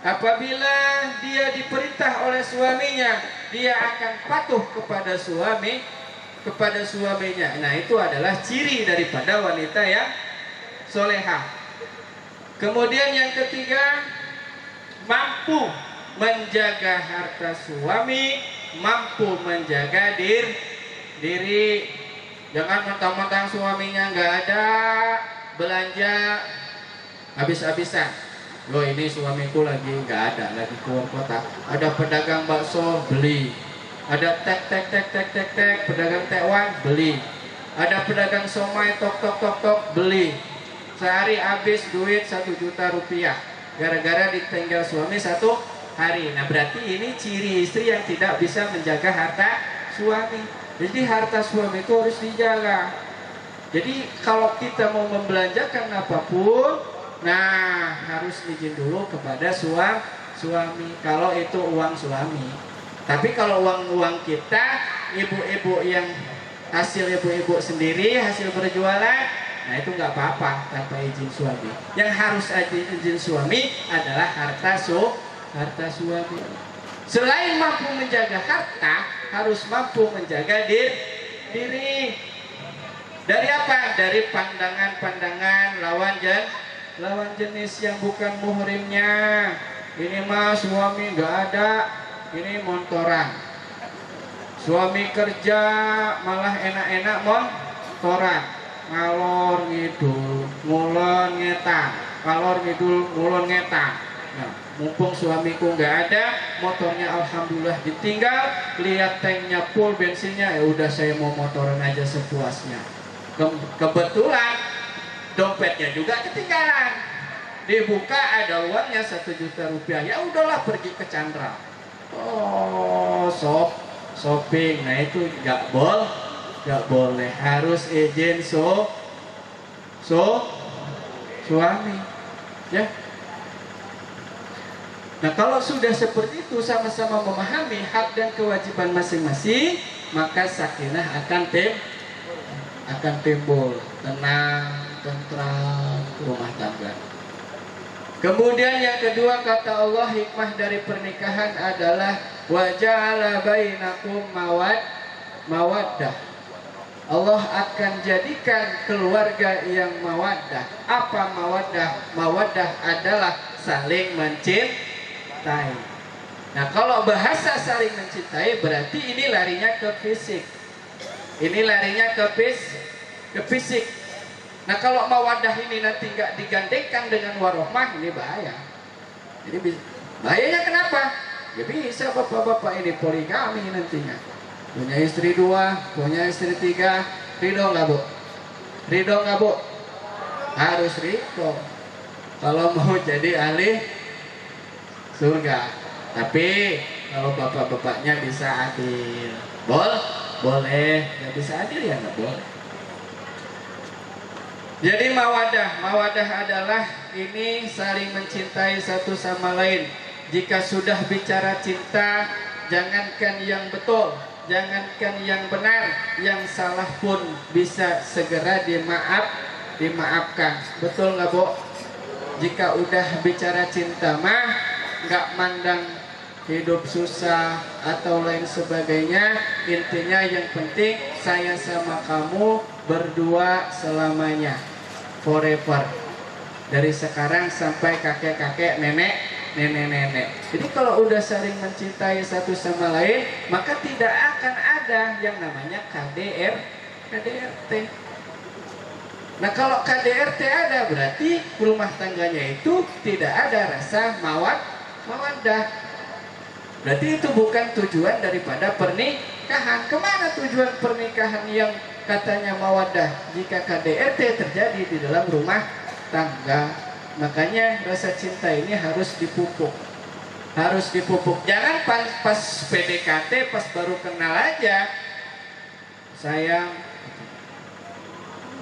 Apabila dia diperintah oleh suaminya, dia akan patuh kepada suaminya. Nah, itu adalah ciri daripada wanita yang solehah. Kemudian yang ketiga, mampu menjaga harta suami, mampu menjaga diri. Jangan mentang-mentang suaminya nggak ada, belanja habis-habisan. Loh, ini suamiku lagi nggak ada, lagi keluar kota. Ada pedagang bakso, beli. Ada tek pedagang tekwan, beli. Ada pedagang somai, tok, beli. Sehari habis duit 1 juta rupiah. Gara-gara ditinggal suami 1 hari. Nah, berarti ini ciri istri yang tidak bisa menjaga harta suami. Jadi harta suami itu harus dijaga. Jadi kalau kita mau membelanjakan apapun, nah harus izin dulu kepada suami. Kalau itu uang suami. Tapi kalau uang kita, ibu-ibu yang hasil ibu-ibu sendiri, hasil berjualan, nah itu nggak apa-apa tanpa izin suami. Yang harus izin suami adalah harta suami. Selain mampu menjaga harta, harus mampu menjaga diri. Dari apa? Dari pandangan-pandangan lawan jenis yang bukan muhrimnya. Ini mah suami nggak ada, ini montoran. Suami kerja malah enak-enak montoran. Ngalor ngidul, ngulon ngetang. Ngalor ngidul, ngulon ngetang. Nah, mumpung suamiku nggak ada, motornya alhamdulillah ditinggal, lihat tanknya full bensinnya, ya udah saya mau motoran aja sepuasnya. Kebetulan dompetnya juga ketinggalan, dibuka ada uangnya 1 juta rupiah, ya udahlah pergi ke Chandra. Oh, shopping, nah itu nggak boleh, harus izin suami, ya. Nah, kalau sudah seperti itu, sama-sama memahami hak dan kewajiban masing-masing, maka sakinah akan timbul, tenang, tentram rumah tangga. Kemudian yang kedua, kata Allah, hikmah dari pernikahan adalah wa ja'ala bainakum mawaddah. Allah akan jadikan keluarga yang mawaddah. Apa mawaddah? Mawaddah adalah saling mencintai. Nah, kalau bahasa saling mencintai berarti ini larinya ke fisik. Ini larinya ke fisik. Nah, kalau mawadah ini nanti nggak digandengkan dengan warohmah, ini bahaya. Jadi bahayanya kenapa? Ya bisa bapak-bapak ini poligami nantinya. Punya istri 2, punya istri 3, ridho nggak Bu? Ridho nggak Bu? Harus ridho. Kalau mau jadi ahli surga. Tapi kalau bapak-bapaknya bisa adil, boleh. Nggak bisa adil ya nggak boleh. Jadi mawadah adalah ini saling mencintai satu sama lain. Jika sudah bicara cinta, jangankan yang betul, jangankan yang benar, yang salah pun bisa segera dimaafkan. Betul nggak Bu? Jika udah bicara cinta mah nggak mandang hidup susah atau lain sebagainya, intinya yang penting saya sama kamu berdua selamanya, forever, dari sekarang sampai kakek-kakek nenek nenek-nenek. Jadi kalau udah saling mencintai satu sama lain, maka tidak akan ada yang namanya KDRT. Nah kalau KDRT ada, berarti rumah tangganya itu tidak ada rasa mawaddah. Berarti itu bukan tujuan daripada pernikahan. Kemana tujuan pernikahan yang katanya mawaddah jika KDRT terjadi di dalam rumah tangga? Makanya rasa cinta ini harus dipupuk. Jangan pas PDKT, pas baru kenal aja, sayang,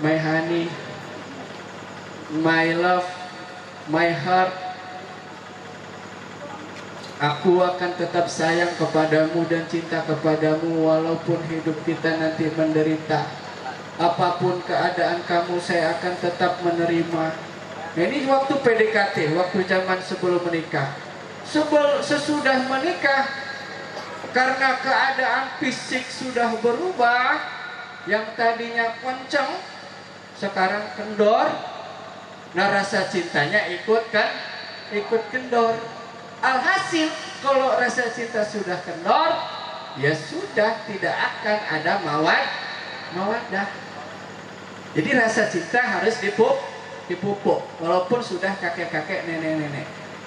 my honey, my love, my heart, aku akan tetap sayang kepadamu dan cinta kepadamu walaupun hidup kita nanti menderita. Apapun keadaan kamu, saya akan tetap menerima. Nah, ini waktu PDKT, waktu zaman sebelum menikah. Sesudah menikah, karena keadaan fisik sudah berubah, yang tadinya kenceng, sekarang kendor. Nah, rasa cintanya ikut kendor. Alhasil, kalau rasa cinta sudah kendor, ya sudah tidak akan ada mawaddah. Jadi rasa cinta harus dipupuk, walaupun sudah kakek-kakek, nenek-nenek.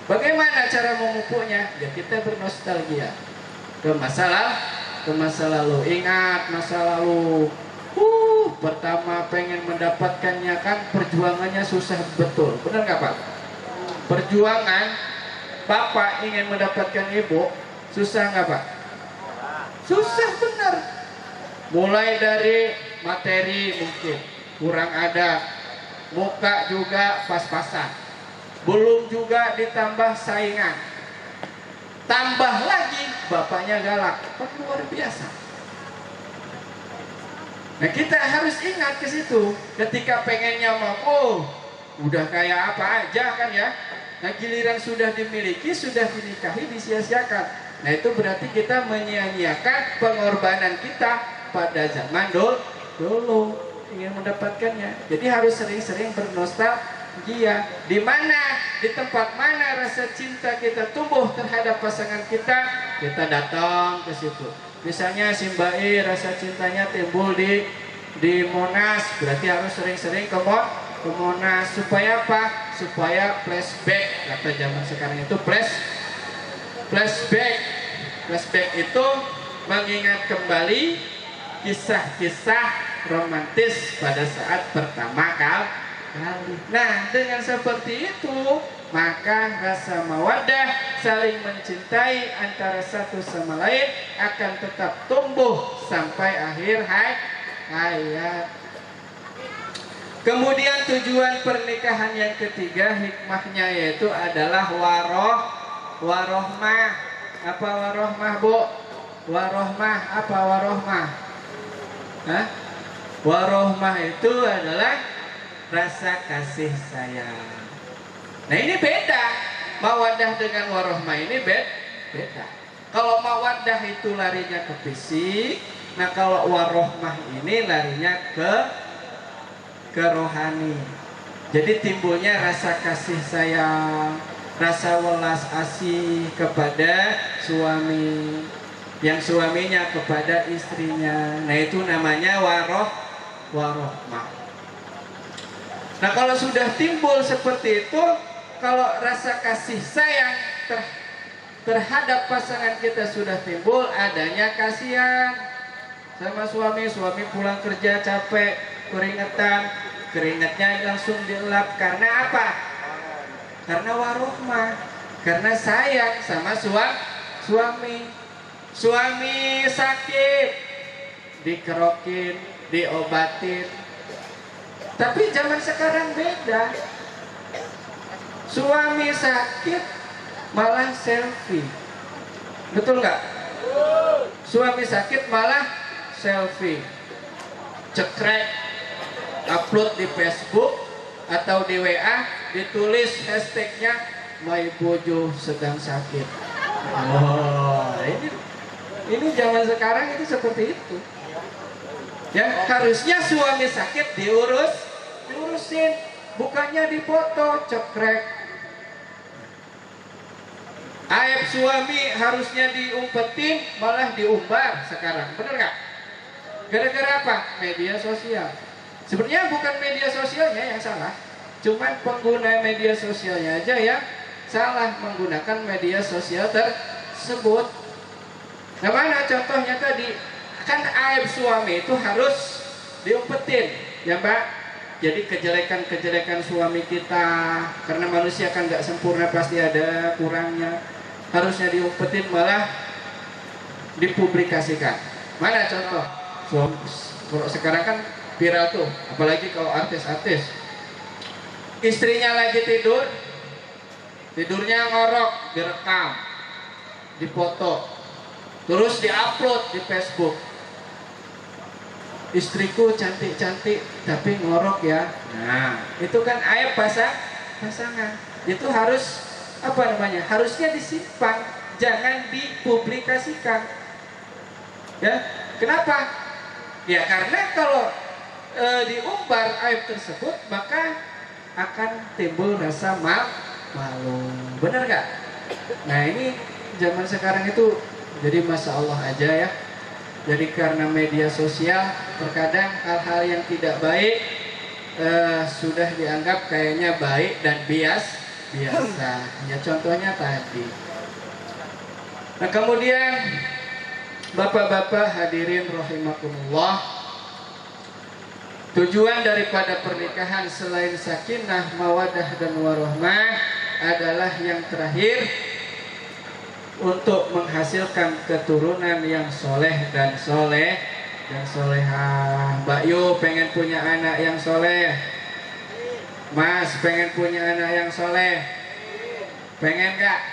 Bagaimana cara memupuknya? Ya kita bernostalgia ke masa lalu. Ingat masa lalu. Pertama pengen mendapatkannya kan perjuangannya susah betul. Benar nggak Pak? Perjuangan Bapak ingin mendapatkan ibu susah nggak Pak? Susah benar. Mulai dari materi mungkin kurang ada, muka juga pas-pasan, belum juga ditambah saingan, tambah lagi bapaknya galak, luar biasa. Nah kita harus ingat ke situ, ketika pengennya mau, udah kayak apa aja kan ya. Nah giliran sudah dimiliki, sudah dinikahi, disia-siakan. Nah itu berarti kita menyia-nyiakan pengorbanan kita pada zaman dulu ingin mendapatkannya. Jadi harus sering-sering bernostalgia. Di mana, di tempat mana rasa cinta kita tumbuh terhadap pasangan kita datang ke situ. Misalnya si Mbak I rasa cintanya timbul di Monas, berarti harus sering-sering ke Monas. Supaya apa? Supaya flashback, kata zaman sekarang itu flashback. Flashback itu mengingat kembali kisah-kisah romantis pada saat pertama kali. Nah, dengan seperti itu, maka rasa mawaddah, saling mencintai antara satu sama lain akan tetap tumbuh sampai akhir hayat. Kemudian tujuan pernikahan yang ketiga, hikmahnya yaitu adalah warohmah. Apa warohmah, Bu? Warohmah, apa warohmah? Hah? Warohmah itu adalah rasa kasih sayang. Nah ini beda. Mawaddah dengan warohmah ini beda. Kalau mawaddah itu larinya ke fisik, nah kalau warohmah ini larinya ke rohani. Jadi timbulnya rasa kasih sayang, rasa welas asih kepada suami, yang suaminya kepada istrinya. Nah itu namanya warohmah. Nah kalau sudah timbul seperti itu, kalau rasa kasih sayang terhadap pasangan kita sudah timbul, adanya kasihan sama suami pulang kerja capek, keringatnya langsung dielap. Karena apa? Karena warohmah, karena sayang sama suami sakit, dikerokin, diobatin. Tapi zaman sekarang beda. Suami sakit malah selfie, betul nggak? Suami sakit malah selfie, cekrek, upload di Facebook atau di WA, ditulis hashtagnya my bojo sedang sakit. Ini zaman sekarang itu seperti itu. Ya harusnya suami sakit diurusin, bukannya dipoto, cekrek. Aib suami harusnya diumpetin, malah diumbar sekarang. Bener nggak? Gara-gara apa? Media sosial. Sebenarnya bukan media sosialnya yang salah, cuman pengguna media sosialnya aja yang salah menggunakan media sosial tersebut. Nah, mana contohnya tadi? Kan aib suami itu harus diumpetin, ya Mbak. Jadi kejelekan-kejelekan suami kita, karena manusia kan nggak sempurna, pasti ada kurangnya. Harusnya diumpetin, malah dipublikasikan. Mana contoh? Kalau sekarang kan viral tuh, apalagi kalau artis-artis. Istrinya lagi tidur, tidurnya ngorok, direkam, dipoto, terus diupload di Facebook. Istriku cantik-cantik tapi ngorok ya. Nah, itu kan aib pasangan. Itu harus apa namanya? Harusnya disimpan, jangan dipublikasikan. Ya, kenapa? Ya karena kalau diumbar aib tersebut, maka akan timbul rasa malu. Benar nggak? Nah, ini zaman sekarang itu jadi masya Allah aja ya. Jadi karena media sosial terkadang hal-hal yang tidak baik sudah dianggap kayaknya baik dan biasa. Ya contohnya tadi. Nah, kemudian Bapak-bapak hadirin rahimakumullah, tujuan daripada pernikahan selain sakinah, mawadah dan warahmah adalah yang terakhir, untuk menghasilkan keturunan yang soleh dan solehah. Mbak Yu pengen punya anak yang soleh, Mas pengen punya anak yang soleh, pengen gak?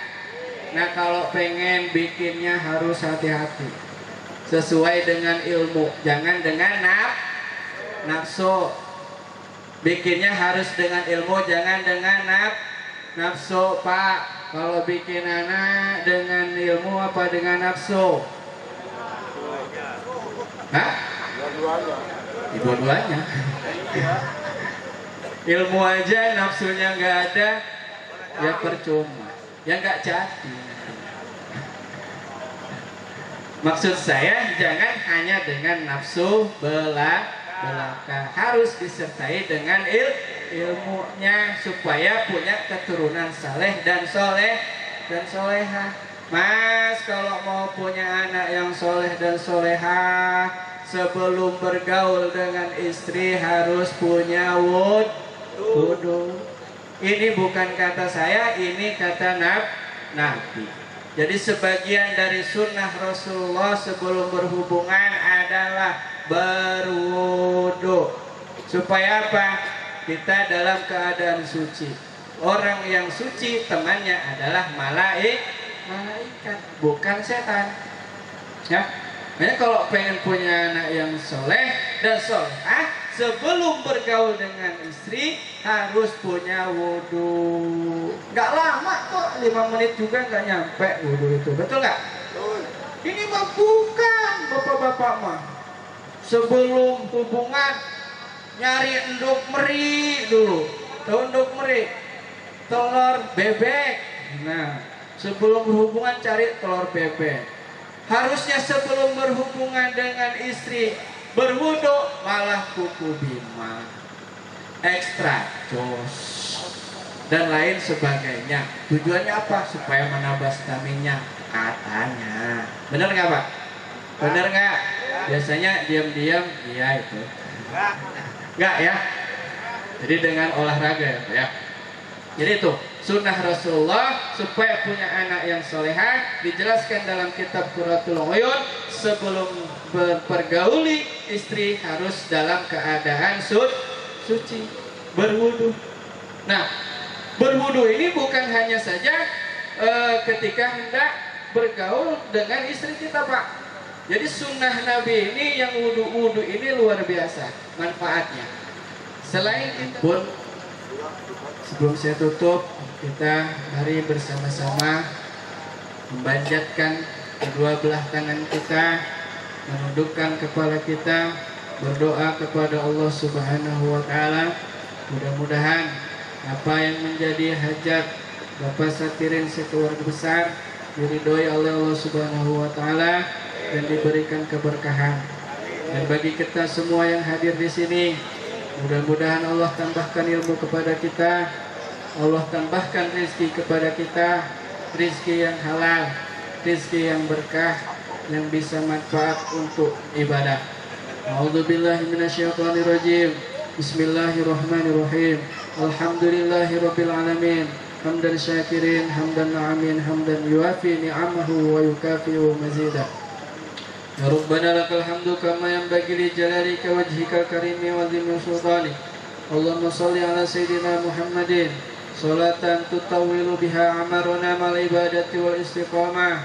Nah, kalau pengen, bikinnya harus hati-hati, sesuai dengan ilmu, jangan dengan nafsu. Bikinnya harus dengan ilmu, jangan dengan nafsu, Pak. Kalau bikin anak dengan ilmu apa dengan nafsu? Hah? Dua-duanya. Ilmu aja nafsunya nggak ada, ya percuma, ya nggak jadi. Maksud saya jangan hanya dengan nafsu belaka, harus disertai dengan ilmunya supaya punya keturunan saleh dan solehah. Mas, kalau mau punya anak yang soleh dan solehah, sebelum bergaul dengan istri harus punya wudu. Ini bukan kata saya, ini kata Nabi. Jadi sebagian dari sunnah Rasulullah sebelum berhubungan adalah berwudu. Supaya apa? Kita dalam keadaan suci. Orang yang suci temannya adalah malaikat, bukan setan. Ya. Makanya kalau pengen punya anak yang soleh dan solehah, sebelum bergaul dengan istri harus punya wudu. Gak lama kok, 5 menit juga gak nyampe wudu itu. Betul gak? Ini mah bukan bapak-bapak mah. Sebelum hubungan nyari enduk meri dulu. Tahu enduk meri? Telur bebek. Nah, sebelum berhubungan cari telur bebek. Harusnya sebelum berhubungan dengan istri berwudu, malah kuku bima, ekstra jos, dan lain sebagainya. Tujuannya apa? Supaya menambah stamina katanya. Bener nggak Pak? Bener nggak? Biasanya diam-diam iya itu. Nggak ya? Jadi dengan olahraga ya. Jadi itu sunnah Rasulullah supaya punya anak yang solehah, dijelaskan dalam kitab Qurratul Uyun. Sebelum berpergauli istri harus dalam keadaan suci, berwudu. Nah, berwudu ini bukan hanya saja ketika hendak bergaul dengan istri kita, Pak. Jadi sunnah Nabi ini yang wudu ini luar biasa manfaatnya. Selain itu pun, sebelum saya tutup, kita mari bersama-sama membanjatkan kedua belah tangan kita, menundukkan kepala kita, berdoa kepada Allah Subhanahu wa Ta'ala. Mudah-mudahan apa yang menjadi hajat Bapak Satirin sekeluarga besar diridhoi oleh Allah Subhanahu wa taala dan diberikan keberkahan. Dan bagi kita semua yang hadir di sini, mudah-mudahan Allah tambahkan ilmu kepada kita, Allah tambahkan rezeki kepada kita, rezeki yang halal, rezeki yang berkah, yang bisa manfaat untuk ibadah. A'udzubillahi minasyaitonirrajim. Bismillahirrahmanirrahim. Alhamdulillahirabbil alamin. Hamdan syakirin, hamdan na'amin, hamdan yuafi ni'amahu wa yukafi'u mazidah. Ya Rabbana lakal hamdu kama yanbaghi li jalalika wajhikal karimi wa dhimmi sultanik. Allahumma salli ala sayyidina Muhammadin salatan tutawwilu biha amarana mal ibadati wal istiqamah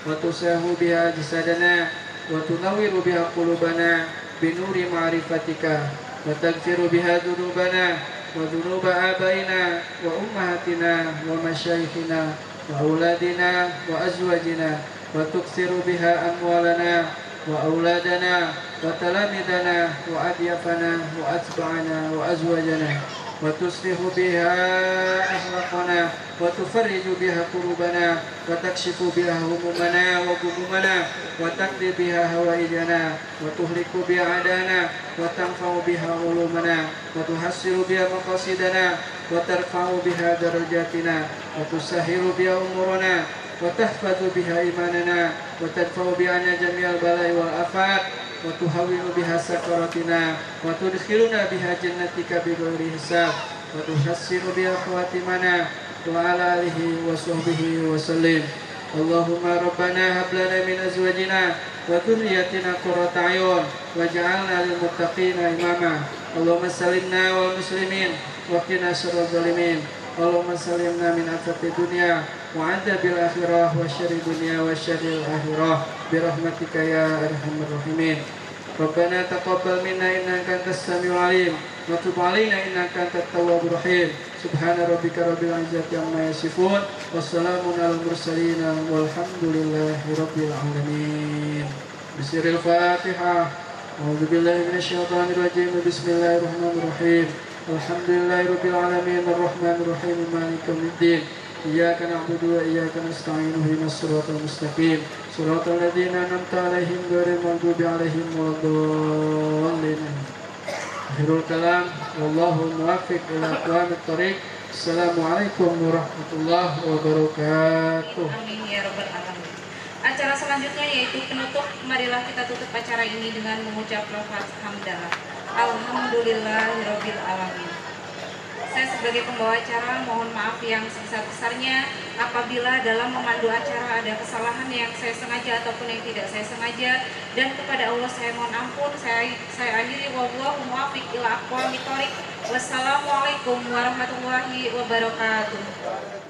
wa tusahu biha jasadana wa tunawwiru biha qulubana binuri ma'rifatika wa taghfiru biha dhunubana wa dhunuba abaina wa ummahatina wa masyayikhina wa auladina wa azwajina wa tuksiru biha amwalana wa auladana wa talamidana wa adyafana wa atba'ana wa azwajana wa tuslihu biha akhlaqana wa tufarriju biha kurubana wa takshifu biha humumana wa gumumana wa taqdi biha hawaijana wa tuhliku biha adana wa tanfa'u biha ulumana wa tuhassilu biha maqasidana wa tarfa'u biha darajatina wa tusahilu biha umurana wa tahfadhu biha imanana wa tadfa'u bi'ana jami'al bala'i wal afat wa tuhawwinu biha sakaratina wa tudkhiluna biha jannatika bighairi hisab wa tuhassinu biha khawatimana wa ala alihi wa sahbihi wa sallim. Allahumma rabbana hab lana min azwajina wa dhurriyyatina qurrata a'yun waj'alna lil muttaqina imama. Allahumma sallimna wal muslimin wa qina syarral zalimin. Allahumma sallimna min afati dunya wa adzabil akhirah wa syarri dunya wa syarril akhirah birahmatika ya arhamar rahimin. Rabbana taqabbal minna innaka antas samiul alim wa tub alaina innaka antat tawwabur rahim. Subhana rabbika rabbil izzati amma yasifun wassalamun alal mursalin walhamdulillahi rabbil alamin. Bismillahil Fatihah. A'udzu billahi minasyaitonir rajim. Bismillahirrahmanirrahim. Alhamdulillahi rabbil alamin arrahmanir rahim maliki yaumiddin. Iyyaka na'budu wa iyyaka nasta'in ihdinas siratal mustaqim siratal ladzina an'amta 'alaihim ghairil maghdubi 'alaihim waladdallin. Akhirul kalam wallahu muwaffiq ila aqwamit thoriq. Assalamualaikum warahmatullahi wabarakatuh. Amin ya rabbal alamin. Acara selanjutnya yaitu penutup. Marilah kita tutup acara ini dengan mengucap lafaz hamdalah. Alhamdulillahirabbil alamin. Saya sebagai pembawa acara mohon maaf yang sebesar-besarnya apabila dalam memandu acara ada kesalahan yang saya sengaja ataupun yang tidak saya sengaja, dan kepada Allah saya mohon ampun. Saya akhiri wallahu muwaffiq ila aqwamit thoriq. Wassalamualaikum warahmatullahi wabarakatuh.